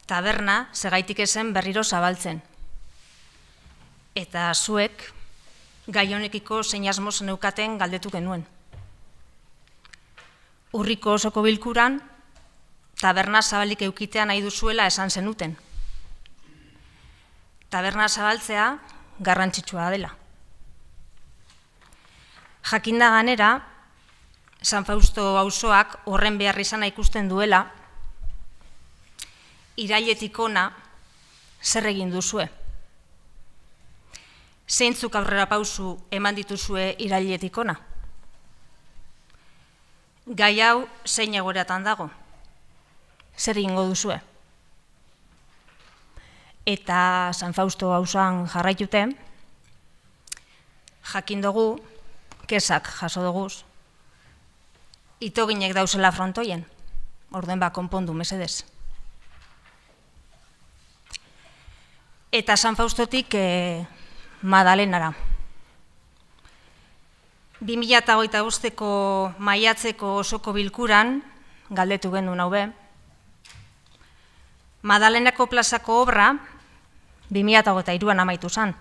Taberna zergaitik ez zen berriro zabaltzen. Eta zuek gai honekiko zein asmoz neukaten galdetu genuen. Urriko osoko bilkuran, taberna zabalik eukitea nahi duzuela esan zenuten. Taberna zabaltzea garrantzitsua dela. Jakinda ganera, San Fausto auzoak horren behar izana ikusten duela, irailetik ona zer egin duzue. Zeintzuk aurrera pausu eman dituzue irailetik ona? Gai hau zein egoeratan dago? Zer egingo duzue? Eta San Fausto auzoan jarraitute, jakin dugu, kesak jaso duguz, itoginek dauzela frontoien, orduen konpondu mesedez. Eta San Faustotik Madalenara. 2025ko maiatzeko osoko bilkuran, galdetu genuen hau be, Madalenako plazako obra 2023an amaitu zen.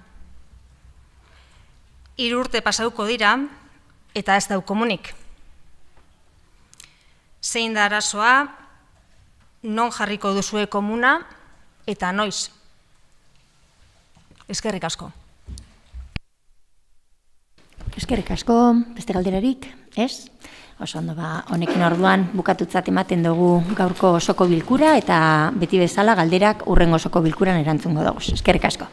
3 urte pasauko dira eta ez dau komunik. Zein da arazoa, non jarriko duzue komuna eta noiz. Eskerrik asko. Eskerrik asko, beste galderarik, ez? Oso ondo, honekin orduan bukatutzat ematen dugu gaurko osoko bilkura eta beti bezala galderak hurrengo osoko bilkuran erantzungo dugu. Eskerrik asko.